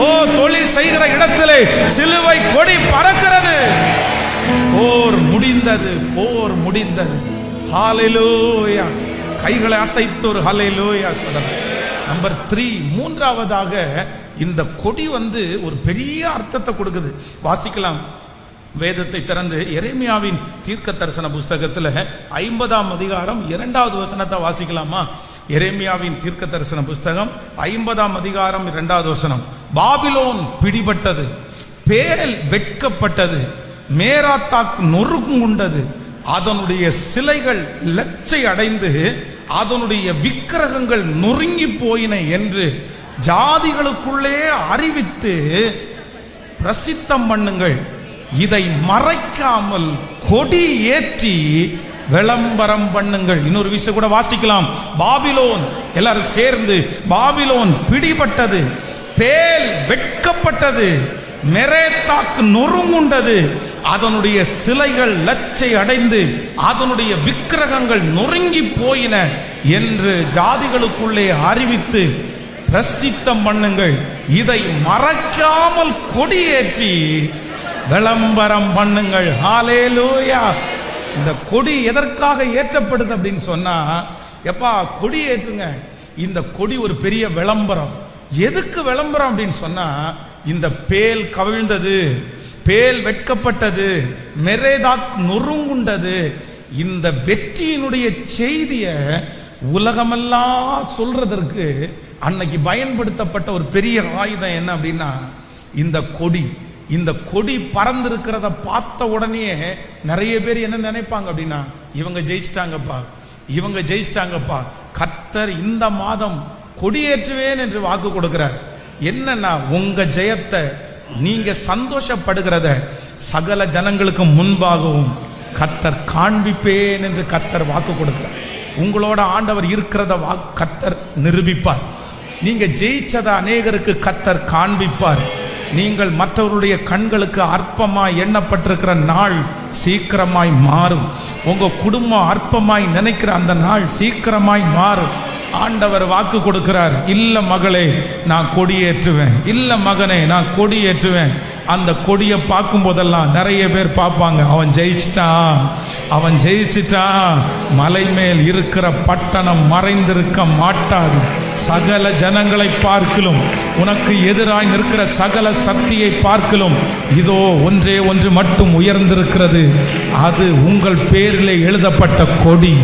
ஓ, தொழில் செய்கிற இடத்திலே சிலுவை கொடி பறக்கிறது. போர் முடிந்தது, போர் முடிந்தது. ஹல்லேலூயா. கைகளை அசைத்து ஒரு ஹல்லேலூயா சொல்லலாம். நம்பர் 3, மூன்றாவதாக இந்த கொடி ஒரு பெரிய அர்த்தத்தை கொடுக்குது. வாசிக்கலாம், வேதத்தை திறந்து எரேமியாவின் தீர்க்க தரிசன புஸ்தகத்தில் 50ஆம் அதிகாரம் 2வது வசனத்தை வாசிக்கலாமா? எரேமியாவின் தீர்க்க தரிசன புஸ்தகம் 50ஆம் அதிகாரம் 2வது வசனம். பாபிலோன் பிடிபட்டது, பேல் வெட்கப்பட்டது, மேராத்தாக் நொறுங்குண்டது, அதனுடைய சிலைகள் லச்சை அடைந்து அதனுடைய விக்கிரகங்கள் நொறுங்கி போயின என்று ஜாதிகளுக்குள்ளே அறிவித்து பிரசித்தம் பண்ணுங்கள். இதை மறைக்காமல் கொடி ஏற்றி விளம்பரம் பண்ணுங்கள். இன்னொரு விஷயம் கூட வாசிக்கலாம். பாபிலோன், எல்லாரும் சேர்ந்து, பாபிலோன் பிடிபட்டது, பேல் வெட்கப்பட்டது, மெரேத்தாக்கு நொறுங்குண்டது, அதனுடைய சிலைகள் லச்சை அடைந்து அதனுடைய விக்கிரகங்கள் நொறுங்கி போயின என்று ஜாதிகளுக்குள்ளே அறிவித்து பிரசித்தம் பண்ணுங்கள். இதை மறைக்காமல் கொடியேற்றி விளம்பரம் பண்ணுங்கள். ஹல்லேலூயா. இந்த கொடி எதற்காக ஏற்றப்படுது அப்படின்னு சொன்னா, எப்பா கொடி ஏற்றுங்க. இந்த கொடி ஒரு பெரிய விளம்பரம். எதுக்கு விளம்பரம் அப்படின்னு சொன்னா, இந்த பேல் கவிழ்ந்தது, பேல் வெட்கப்பட்டது, மெரேதாக் நொறுங்குண்டது, இந்த வெற்றியினுடைய செய்திய உலகமெல்லாம் சொல்றதற்கு அன்னைக்கு பயன்படுத்தப்பட்ட ஒரு பெரிய ஆயுதம் என்ன அப்படின்னா இந்த கொடி. இந்த கொடி பறந்திருக்கிறத பார்த்த உடனே நிறைய பேர் என்ன நினைப்பாங்க அப்படின்னா, இவங்க ஜெயிச்சிட்டாங்கப்பா, இவங்க ஜெயிச்சிட்டாங்கப்பா. கர்த்தர் இந்த மாதம் கொடியேற்றுவேன் என்று வாக்கு கொடுக்கிறார். என்னன்னா, உங்க ஜெயத்தை நீங்க சந்தோஷப்படுகிறத சகல ஜனங்களுக்கு முன்பாகவும் கர்த்தர் காண்பிப்பேன் என்று கர்த்தர் வாக்கு கொடுக்கிறார். உங்களோட ஆண்டவர் இருக்கிறத கர்த்தர் நிரூபிப்பார். நீங்க ஜெயிச்சத அநேகருக்கு கர்த்தர் காண்பிப்பார். நீங்கள் மற்றவருடைய கண்களுக்கு அற்பமாய் எண்ணப்பட்டிருக்கிற நாள் சீக்கிரமாய் மாறும். உங்க குடும்பம் அற்பமாய் நினைக்கிற அந்த நாள் சீக்கிரமாய் மாறும். ஆண்டவர் வாக்கு கொடுக்கிறார். இல்ல மகளே, நான் கொடியேற்றுவேன். இல்ல மகனே, நான் கொடியேற்றுவேன். அந்த கொடியை பார்க்கும் போதெல்லாம் நிறைய பேர் பார்ப்பாங்க, அவன் ஜெயிச்சிட்டான், அவன் ஜெயிச்சிட்டான். மலை மேல் இருக்கிற பட்டணம் மறைந்திருக்க மாட்டாது. சகல ஜனங்களை பார்க்கலும், உனக்கு எதிராய் நிற்கிற சகல சக்தியை பார்க்கலும் இதோ ஒன்றே ஒன்று மட்டும் உயர்ந்திருக்கிறது. அது உங்கள் பேரிலே எழுதப்பட்ட கொடி.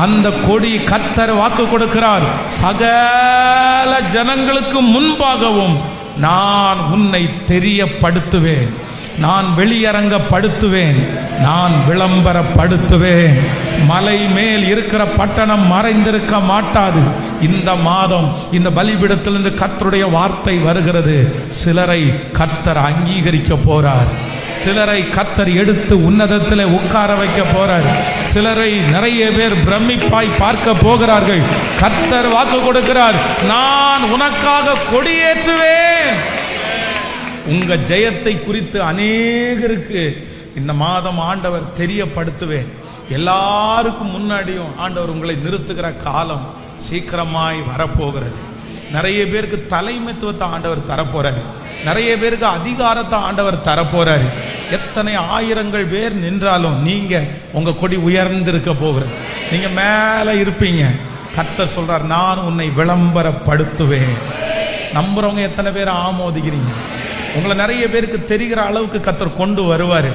அந்த கொடி கர்த்தர் வாக்கு கொடுக்கிறார். சகல ஜனங்களுக்கு முன்பாகவும் நான் உன்னை தெரியப்படுத்துவேன், நான் வெளியரங்கப்படுத்துவேன், நான் விளம்பரப்படுத்துவேன். மலை மேல் இருக்கிற பட்டணம் மறைந்திருக்க மாட்டாது. இந்த மாதம் இந்த பலிபீடத்திலிருந்து கர்த்தருடைய வார்த்தை வருகிறது. சிலரை கர்த்தர் அங்கீகரிக்க போறார். சிலரை கர்த்தர் எடுத்து உன்னதத்தில் உட்கார வைக்க போறார். சிலரை நிறைய பேர் பிரமிப்பாய் பார்க்க போகிறார்கள். கர்த்தர் வாக்கு கொடுக்கிறார், நான் உனக்காக கொடியேற்றுவேன். உங்க ஜெயத்தை குறித்து அநேகருக்கு இந்த மாதம் ஆண்டவர் தெரியப்படுத்துவேன். எல்லாருக்கும் முன்னாடியும் ஆண்டவர் உங்களை நிறுத்துகிற காலம் சீக்கிரமாய் வரப்போகிறது. நிறைய பேருக்கு தலைமைத்துவத்தை ஆண்டவர் தரப்போறாரு. நிறைய பேருக்கு அதிகாரத்தை ஆண்டவர் தரப்போறாரு. எத்தனை ஆயிரங்கள் பேர் நின்றாலும் நீங்க உங்க கொடி உயர்ந்திருக்க போகிறது. நீங்க மேல இருப்பீங்க. கர்த்தர் சொல்றார், நான் உன்னை விளம்பரப்படுத்துவேன். நம்புறவங்க எத்தனை பேர் ஆமோதிக்கிறீங்க? உங்களை நிறைய பேருக்கு தெரிகிற அளவுக்கு கர்த்தர் கொண்டு வருவாரு.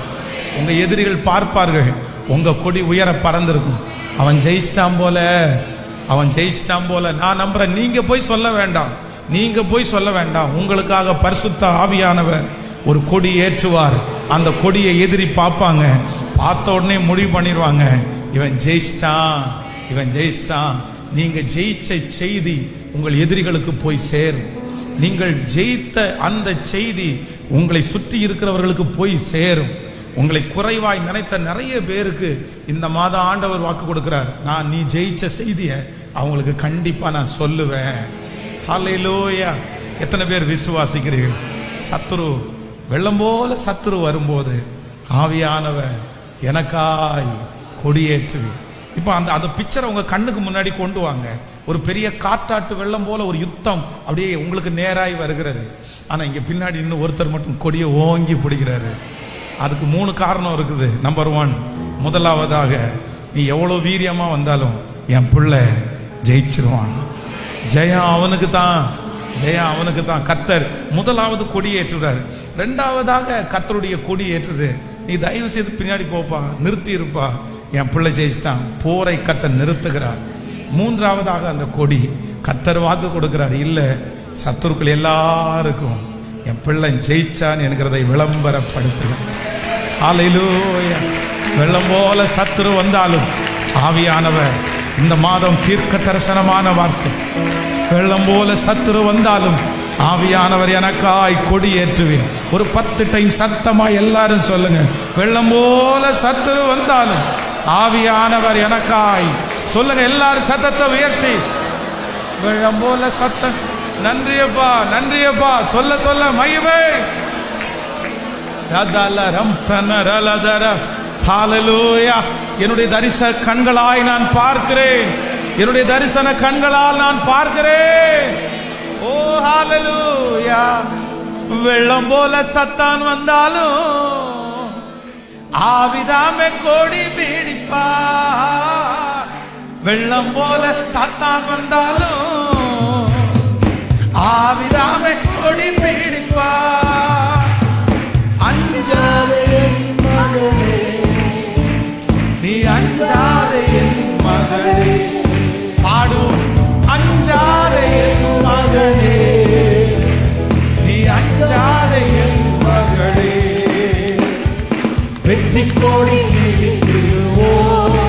உங்க எதிரிகள் பார்ப்பார்கள், உங்க கொடி உயர பறந்திருக்கும். அவன் ஜெயிச்சிட்டான் போல, அவன் ஜெயிச்சிட்டான் போல. நான் நம்புறேன். நீங்க போய் சொல்ல வேண்டாம், நீங்க போய் சொல்ல வேண்டாம். உங்களுக்காக பரிசுத்த ஆவியானவர் ஒரு கொடி ஏற்றுவார். அந்த கொடியை எதிரி பார்ப்பாங்க. பார்த்த உடனே முடிவு பண்ணிடுவாங்க, இவன் ஜெயிச்சிட்டான், இவன் ஜெயிச்சிட்டான். நீங்க ஜெயிச்ச செய்தி உங்கள் எதிரிகளுக்கு போய் சேரும். நீங்கள் ஜெயித்த அந்த செய்தி உங்களை சுற்றி இருக்கிறவர்களுக்கு போய் சேரும். உங்களை குறைவாய் நினைத்த நிறைய பேருக்கு இந்த மாதம் ஆண்டவர் வாக்கு கொடுக்கிறார், நான் நீ ஜெயிச்ச செய்தியை அவங்களுக்கு கண்டிப்பா நான் சொல்லுவேன். ஹல்லேலூயா. எத்தனை பேர் விசுவாசிக்கிறீர்கள்? சத்துரு வெள்ளம் போல சத்துரு வரும்போது ஆவியானவர் எனக்காய் கொடியேற்றுவேன். இப்போ அந்த பிக்சரை உங்க கண்ணுக்கு முன்னாடி கொண்டு வாங்க. ஒரு பெரிய காற்றாட்டு வெள்ளம் போல ஒரு யுத்தம் அப்படியே உங்களுக்கு நேராய் வருகிறது. ஆனா இங்க பின்னாடி இன்னும் ஒருத்தர் மட்டும் கொடியை ஓங்கி பிடிக்கிறாரு. அதுக்கு 3 காரணம் இருக்குது. நம்பர் 1, முதலாவதாக நீ எவ்வளவு வீரியமா வந்தாலும் என் பிள்ளை ஜெயிச்சிருவான். ஜெயம் அவனுக்கு தான், ஜெயம் அவனுக்கு தான். கர்த்தர் முதலாவது கொடி ஏற்றுறாரு. 2வதாக கர்த்தருடைய கொடி ஏற்றுது. நீ தயவு செய்து பின்னாடி போப்பா, நிறுத்தி இருப்பா, என் பிள்ளை ஜெயிச்சிட்டான். போரை கர்த்தர் நிறுத்துகிறார். 3வதாக அந்த கொடி கர்த்தர் வாக்கு கொடுக்கிறார், இல்ல சத்துருக்கள் எல்லாருக்கும் என் பிள்ளை ஜெயிச்சான் என்கிறதை விளம்பரப்படுத்துகிறார். ஹல்லேலூயா. வெள்ளம் போல சத்துரு வந்தாலும் ஆவியானவர் இந்த மாதம் தீர்க்க தரிசனமான வார்த்தை. வெள்ளம் போல சத்துரு வந்தாலும் ஆவியானவர் எனக்காய் கொடி ஏற்றுவேன். ஒரு 10 டைம் சத்தமா எல்லாரும் சொல்லுங்க, வெள்ளம் போல சத்துரு வந்தாலும் ஆவியானவர் எனக்காய். சொல்லுங்க எல்லாரும் சத்தத்தை உயர்த்தி, வெள்ளம் போல சத்தம். நன்றியப்பா, நன்றியப்பா. சொல்ல சொல்ல மகிமை. ஹல்லேலூயா. என்னுடைய தரிசன கண்களாய் நான் பார்க்கிறேன். என்னுடைய தரிசன கண்களால் நான் பார்க்கிறேன். ஓ ஹல்லேலூயா. வெள்ளம் போல சத்தான் வந்தாலும் ஆவிதாமே கொடி பிடிப்பா. வெள்ளம் போல சத்தான் வந்தாலும் ஆவிதாமே கொடி பிடிப்பா. அஞ்சாதே மகனே, நீ அஞ்சாதே என் மகனே. பாடுவோம், அஞ்சாதே என் மகனே, நீ அஞ்சாதே என் மகளே. வெற்றி கோடி பிடித்திடுவோம்,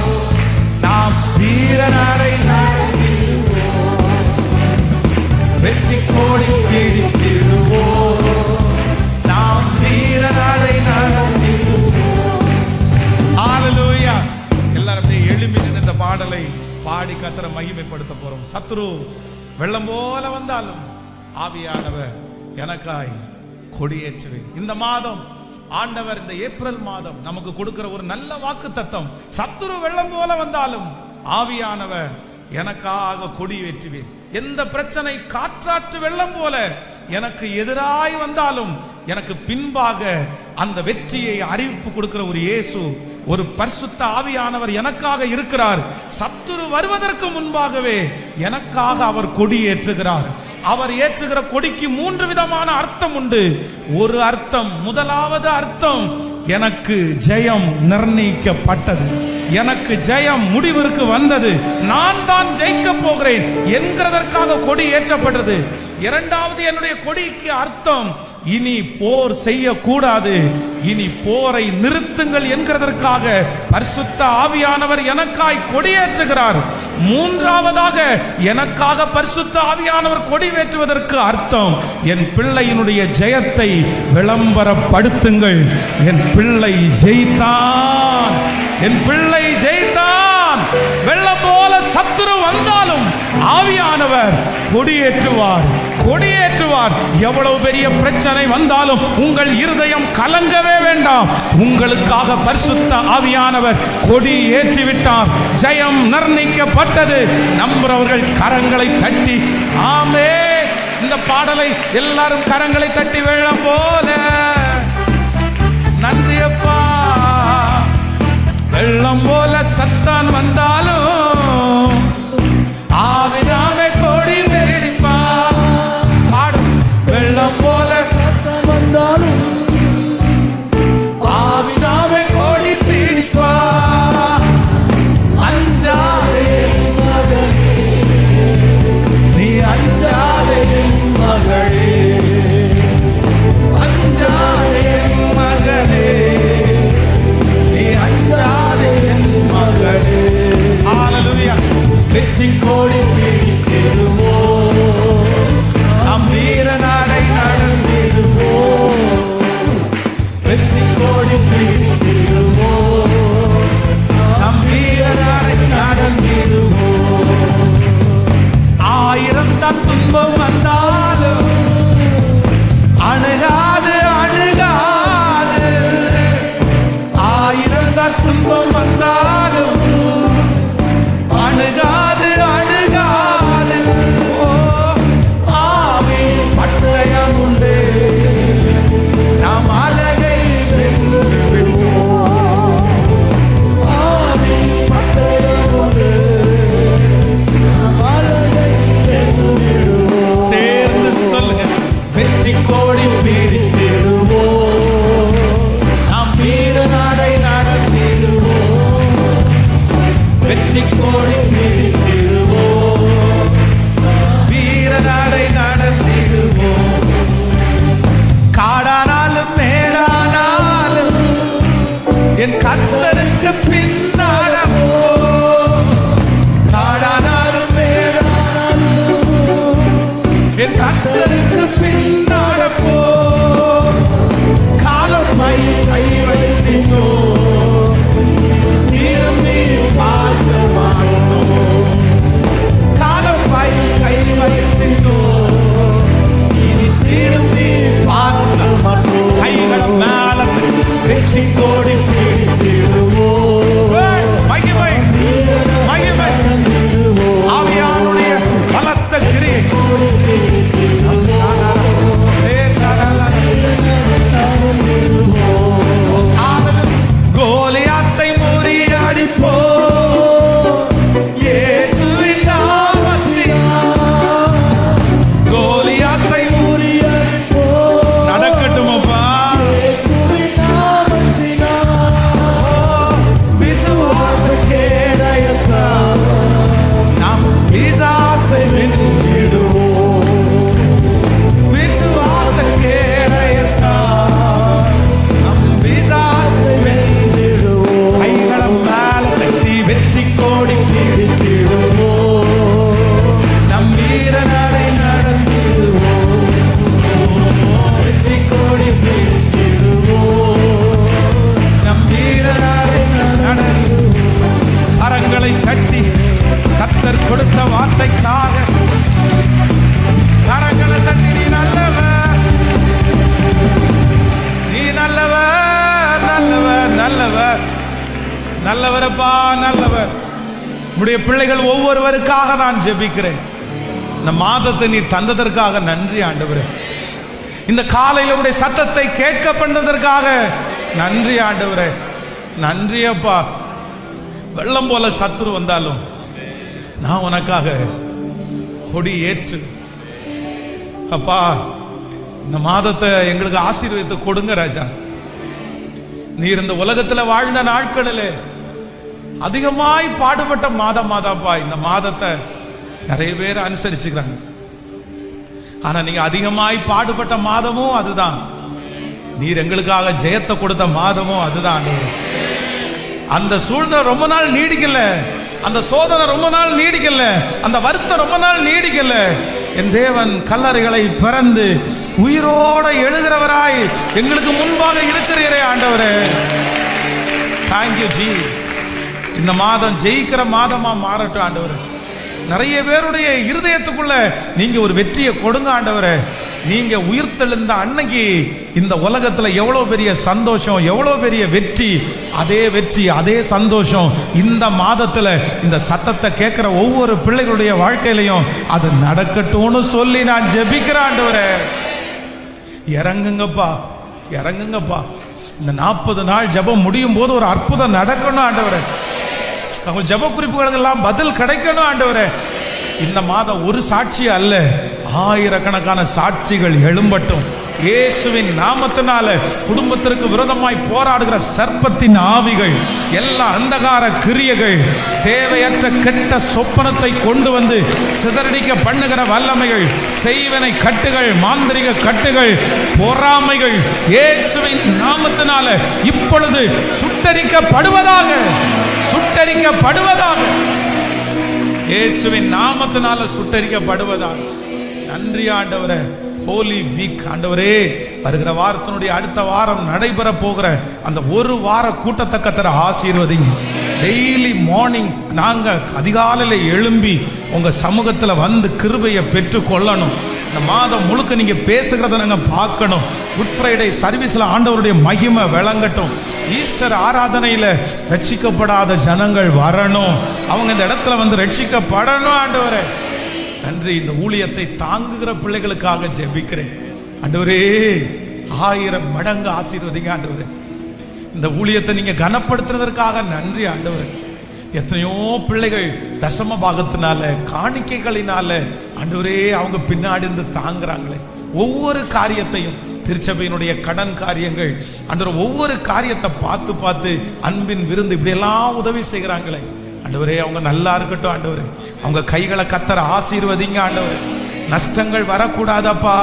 நாம் வீர நடை நடத்திடுவோம். வெற்றி கோடி பிடித்திடுவோம், நாம் வீர நடை நடத்திடுவோம். ஹல்லேலூயா. எல்லாரும் அப்படியே எழும்பி நின்று இந்த பாடலை பாடி கர்த்தரை மகிமைப்படுத்த போறோம். சத்துரு வெள்ளம் போல வந்தாலும் ஆவியானவர் எனக்காய் கொடியேற்றுவேன். இந்த மாதம் ஆண்டவர், இந்த ஏப்ரல் மாதம் நமக்கு கொடுக்கிற ஒரு நல்ல வாக்கு தத்தம். சத்துரு வெள்ளம் போல வந்தாலும் ஆவியானவர் எனக்காக கொடி ஏற்றுவேன். எந்த பிரச்சனை காற்றாற்று வெள்ளம் போல எனக்கு எதிராய் வந்தாலும் எனக்கு பின்பாக அந்த வெற்றியை அறிவிப்பு கொடுக்கிற ஒரு இயேசு, ஒரு பரிசுத்த ஆவியானவர் எனக்காக இருக்கிறார். சத்துரு வருவதற்கு முன்பாகவே எனக்காக அவர் கொடி ஏற்றுகிறார். அவர் ஏற்றுகிற கொடிக்கு 3 விதமான அர்த்தம் உண்டு. ஒரு அர்த்தம், முதலாவது அர்த்தம், எனக்கு ஜெயம் நிர்ணயிக்கப்பட்டது, எனக்கு ஜெயம் முடிவிற்கு வந்தது, நான் தான் ஜெயிக்க போகிறேன் என்கிறதற்காக கொடி ஏற்றப்பட்டது. 2வது, என்னுடைய கொடிக்கு அர்த்தம் இனி போர் செய்யக்கூடாது, இனி போரை நிறுத்துங்கள் என்கிறதற்காக பரிசுத்த ஆவியானவர் எனக்காய் கொடியேற்றுகிறார். மூன்றாவதாக எனக்காக பரிசுத்த ஆவியானவர் கொடியேற்றுவதற்கு அர்த்தம், என் பிள்ளையினுடைய ஜெயத்தை விளம்பரப்படுத்துங்கள். என் பிள்ளை ஜெயித்தான், என் பிள்ளை ஜெயித்தான். வெள்ளம் போல சத்துரு வந்தாலும் ஆவியானவர் கொடியேற்றுவார், கொடியேற்றுவார். எவ்வளவு பெரிய பிரச்சனை வந்தாலும் உங்கள் இருதயம் கலங்கவே வேண்டாம். உங்களுக்காக பரிசுத்த ஆவியானவர் கொடி ஏற்றிவிட்டார். ஜெயம் நிர்ணயிக்கப்பட்டது. நம்புறவர்கள் கரங்களை தட்டி ஆமே. இந்த பாடலை எல்லாரும் கரங்களை தட்டி வெள்ளம் போல. நன்றியப்பா. வெள்ளம் போல சத்தான் வந்தாலும் ஆவிதாமே கொடி வெடிப்பா. பாடும். வெள்ளம் போல சத்தான் வந்தாலும் ஆவிதாமே கொடி பிடிப்பா. அஞ்சாதே மகளே, நீ அஞ்சாதே மகளே, அஞ்சாதே மகளே, நீ அஞ்சாதே மகளே. ஹல்லேலூயா. வெற்றி கோடி பிடித்திடுவோம், நம் வீர நடை நடந்திடுவோம். வெற்றி கோடி பிடித்திடுவோம், நம் வீர நடை நடந்திடுவோம். 1000 தான் துன்பம் வந்தாலும் அணுகாது, அணுகாது. 1000 தான் துன்பம் வந்தாலும் அணுகாது, அணுகாது. ஆவி பட்டயம் உண்டு, நாம் அழகை வென்று விடுவோம். ஆவி பட்டயம் உண்டு, நாம் அழகை வென்று விடுவோம். சேர்ந்து சொல்லுங்க. வெற்றி கோடி பிடித்திடுவோம், நாம் வீர நடை நடத்திடுவோம். வெற்றி கோடி பிடித்திடுவோம், வீர நடை நடத்திடுவோம். காடானாலும் மேடானாலும் என் கர்த்தருக்கு பின்னாடவோம். காடானாலும் மேடானாலும் என் கர்த்தருக்கு பின்னாடவோம். காலம் கை வைத்தினோ திரும்பி பார்க்க மாட்டோம். காலம் கை வைத்தினோ இனி திரும்பி பார்க்க மாட்டோம். கைகளை மேல வெற்றி கோடி பிடித்திடுவோம். மகிமை மகிமை ஆவியானுடைய பலத்த கிரியை. கோலியாத்தை முறியடிப்போம் இயேசுவின் நாமத்தினால். கோலியாத்தை முறியடிப்போம். நடக்கட்டும் அப்பா. இயேசுவின் நாமத்தினால். விசுவாச கேடயத்தால் நாம் பிசாசை வென்றிடுவோம். விசுவாச கேடயத்தால் நம் பிசாசை வென்றிடுவோம். கைகளை மேல தட்டி வெற்றி கோடி பிடித்திடுவோம், நம் வீர நடை நடந்திடுவோம். வெற்றி கோடி பிடித்திடுவோம், நம் வீர நடை நடந்திடுவோம். கரங்களை தட்டி கர்த்தர் கொடுத்த வார்த்தைக்காக கரங்களை தட்டி நீ நல்லவர், நீ நல்லவர், நல்லவர், நல்லவர், நல்லவரப்பா, நல்லவர். உடைய பிள்ளைகள் ஒவ்வொருவருக்காக நான் ஜெபிக்கிறேன். இந்த மாதத்தை நீ தந்ததற்காக நன்றி ஆண்டவரே. இந்த காலையில் உடைய சத்தத்தை கேட்க பண்ணதற்காக நன்றி ஆண்டவரே. நன்றி அப்பா. வெள்ளம் போல சத்துரு வந்தாலும் நான் உனக்காக கொடி ஏற்று அப்பா இந்த மாதத்தை எங்களுக்கு ஆசீர்வதித்து கொடுங்க ராஜா. நீர் இந்த உலகத்துல வாழ்ந்த நாட்களில் அதிகமாய் பாடுபட்ட மாதமாதாப்பா. இந்த மாதத்தை நிறைய பேர் அனுசரிச்சுக்கிறாங்க. ஆனா நீங்க அதிகமாய் பாடுபட்ட மாதமும் அதுதான். நீர் எங்களுக்காக ஜெயத்தை கொடுத்த மாதமும் அதுதான் ஆண்டவரே. அந்த சூழ்நிலை ரொம்ப நாள் நீடிக்கல, அந்த சோதனை ரொம்ப நாள் நீடிக்கல, அந்த வருத்தம் ரொம்ப நாள் நீடிக்கல. என் தேவன் கல்லறைகளை பிறந்து உயிரோட எழுகிறவராய் எங்களுக்கு முன்பாக இருக்கிறீரே ஆண்டவரே. Thank you G. இந்த மாதம் ஜெயிக்கிற மாதமா மாறட்டும் ஆண்டவரே. நிறைய பேருடைய இருதயத்துக்குள்ள நீங்க ஒரு வெற்றியை கொடுங்க ஆண்டவரே. நீங்க உயிர்த்தெழுந்த அன்னைக்கு இந்த உலகத்துல எவ்வளவு பெரிய சந்தோஷம், எவ்வளவு பெரிய வெற்றி, அதே வெற்றி அதே சந்தோஷம் இந்த மாதத்துல இந்த சத்தத்தை கேட்கிற ஒவ்வொரு பிள்ளைகளுடைய வாழ்க்கையிலையும் அது நடக்கட்டும்னு சொல்லி நான் ஜெபிக்கிறேன் ஆண்டவரே. இறங்குங்கப்பா, இறங்குங்கப்பா. இந்த 40 நாள் ஜெபம் முடியும் போது ஒரு அற்புதம் நடக்கணும் ஆண்டவரே. அவங்க ஜெப குறிப்புகளுக்கு எல்லாம் பதில் கிடைக்கணும் ஆண்டவரே. இந்த மாதம் ஒரு சாட்சி அல்ல, ஆயிரக்கணக்கான சாட்சிகள் எழும்பட்டும். இயேசுவின் நாமத்தினால குடும்பத்திற்கு விரோதமாய் போராடுகிற சர்ப்பத்தின் ஆவிகள், எல்லா அந்தகார கிரியைகள், தேவையற்ற கெட்ட சொப்பனத்தை கொண்டு வந்து சிதறடிக்க பண்ணுகிற வல்லமைகள், செய்வனை கட்டுகள், மாந்திரிக கட்டுகள், பொறாமைகள் இயேசுவின் நாமத்தினால இப்பொழுது சுட்டரிக்கப்படுவதாக, சுட்டரிக்கப்படுவதாக, இயேசுவின் நாமத்தினால சுட்டரிக்கப்படுவதாக. நன்றி ஆண்டவரே. ஹோலி வீக் ஆண்டவரே, வருகிற வாரத்தினுடைய அடுத்த வாரம் நடைபெற போகிற அந்த ஒரு வார கூட்டத்தை கர்த்தர் ஆசீர்வதிங்க. டெய்லி மார்னிங் நாங்க அதிகாலையில எழும்பி உங்க சமூகத்துல வந்து கிருபையை பெற்று கொள்ளணும். இந்த மாதம் முழுக்க நீங்க பேசுகிறத நாங்க பார்க்கணும். குட் ஃப்ரைடே சர்வீஸ்ல ஆண்டவருடைய மகிமை விளங்கட்டும். ஈஸ்டர் ஆராதனையில ரட்சிக்கப்படாத ஜனங்கள் வரணும், அவங்க இந்த இடத்துல வந்து ரட்சிக்கப்படணும் ஆண்டவரே. நன்றி. இந்த ஊழியத்தை தாங்குகிற பிள்ளைகளுக்காக ஜெபிக்கிறேன் ஆண்டவரே. 1000 மடங்கு ஆசீர்வதிங்க ஆண்டவரே. இந்த ஊழியத்தை நீங்க கனப்படுத்துறதற்காக நன்றி ஆண்டவரே. எத்தனையோ பிள்ளைகள் தசம பாகத்தினால, காணிக்கைகளினால ஆண்டவரே அவங்க பின்னாடி இருந்து தாங்குறாங்களே. ஒவ்வொரு காரியத்தையும், திருச்சபையினுடைய கடன் காரியங்கள் ஆண்டவரே, ஒவ்வொரு காரியத்தை பார்த்து பார்த்து அன்பின் விருந்து இப்படி எல்லாம் உதவி செய்கிறாங்களே ஆண்டவரே. அவங்க நல்லா இருக்கட்டும் ஆண்டவரே. அவங்க கைகளை கர்த்தர் ஆசீர்வதிங்க ஆண்டவரே. நஷ்டங்கள் வரக்கூடாதப்பா,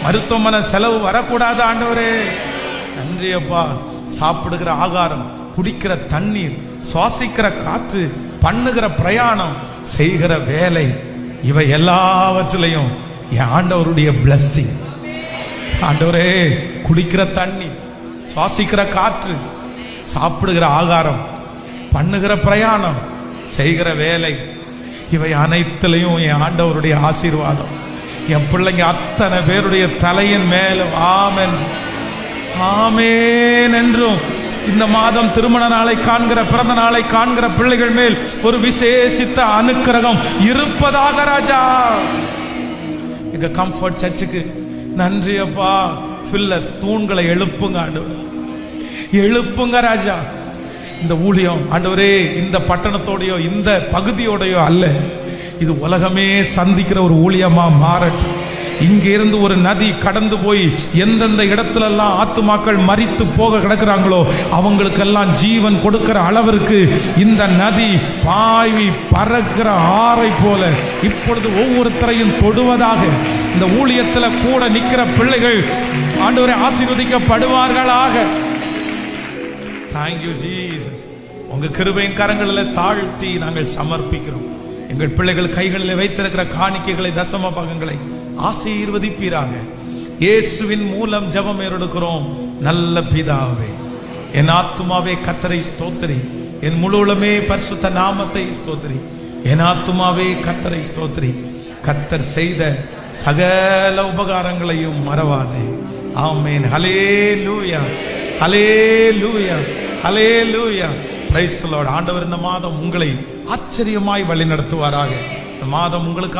மருத்துவமனை செலவு வரக்கூடாது ஆண்டவரே. நன்றி அப்பா. சாப்பிடுகிற ஆகாரம், குடிக்கிற தண்ணீர், சுவாசிக்கிற காற்று, பண்ணுகிற பிரயாணம், செய்கிற வேலை, இவை எல்லாவற்றிலையும் என் ஆண்டவருடைய பிளஸ்ஸிங் ஆண்டவரே. குடிக்கிற தண்ணீர், சுவாசிக்கிற காற்று, சாப்பிடுகிற ஆகாரம், பண்ணுகிற பிரயாணம், செய்கிற வேலை, இவை அனைத்திலையும் என் ஆண்டவருடைய ஆசீர்வாதம் என் பிள்ளைங்க அத்தனை பேருடைய தலையின் மேலும் ஆமென் ஆமென் என்றும். இந்த மாதம் திருமண நாளை காண்கிற, பிறந்த நாளை காண்கிற பிள்ளைகள் மேல் ஒரு விசேஷித்த அனுக்கிரகம் இருப்பதாக ராஜா. எங்க கம்ஃபர்ட் சர்ச்சுக்கு நன்றி அப்பா. ஃபில்லர்ஸ் தூண்களை எழுப்புங்க ஆண்டவர், எழுப்புங்க ராஜா. இந்த ஊழியம் ஆண்டவரே இந்த பட்டணத்தோடையோ இந்த பகுதியோடையோ அல்ல, இது உலகமே சந்திக்கிற ஒரு ஊழியமா மாறட்டும். இங்க இருந்து ஒரு நதி கடந்து போய் எந்தெந்த இடத்துல எல்லாம் ஆத்துமாக்கள் மரித்து போக கிடக்குறாங்களோ அவங்களுக்கெல்லாம் ஜீவன் கொடுக்கிற அளவிற்கு இந்த நதி பாய்வி பறக்கிற ஆறை போல இப்பொழுது ஒவ்வொருத்தரையும் தொடுவதாக. இந்த ஊழியத்துல கூட நிக்கிற பிள்ளைகள் ஆண்டவரே ஆசீர்வதிக்கப்படுவார்களாக. Thank you Jesus. உங்க கிருபையின் கரங்களில் தாழ்த்தி நாங்கள் சமர்ப்பிக்கிறோம். எங்கள் பிள்ளைகள் கைகளில் வைத்திருக்கிற காணிக்கைகளை, தசம பாகங்களை ஆசீர்வதிப்பீராக. இயேசுவின் மூலம் ஜெபம் ஏறெடுக்கிறோம் நல்ல பிதாவே. என் ஆத்துமாவே கர்த்தரை ஸ்தோத்திரி, என் முழுவதுமே பரிசுத்த நாமத்தை ஸ்தோத்திரி. என் ஆத்துமாவே கர்த்தரை ஸ்தோத்திரி, கர்த்தர் செய்த சகல உபகாரங்களையும் மறவாதே. ஆமென். ஹல்லேலூயா, ஹல்லேலூயா, ஹல்லேலூயா. Praise the Lord. ஆண்டவர் இந்த மாதம் உங்களை ஆச்சரியமாய் வழி நடத்துவாராக. இந்த மாதம் உங்களுக்கு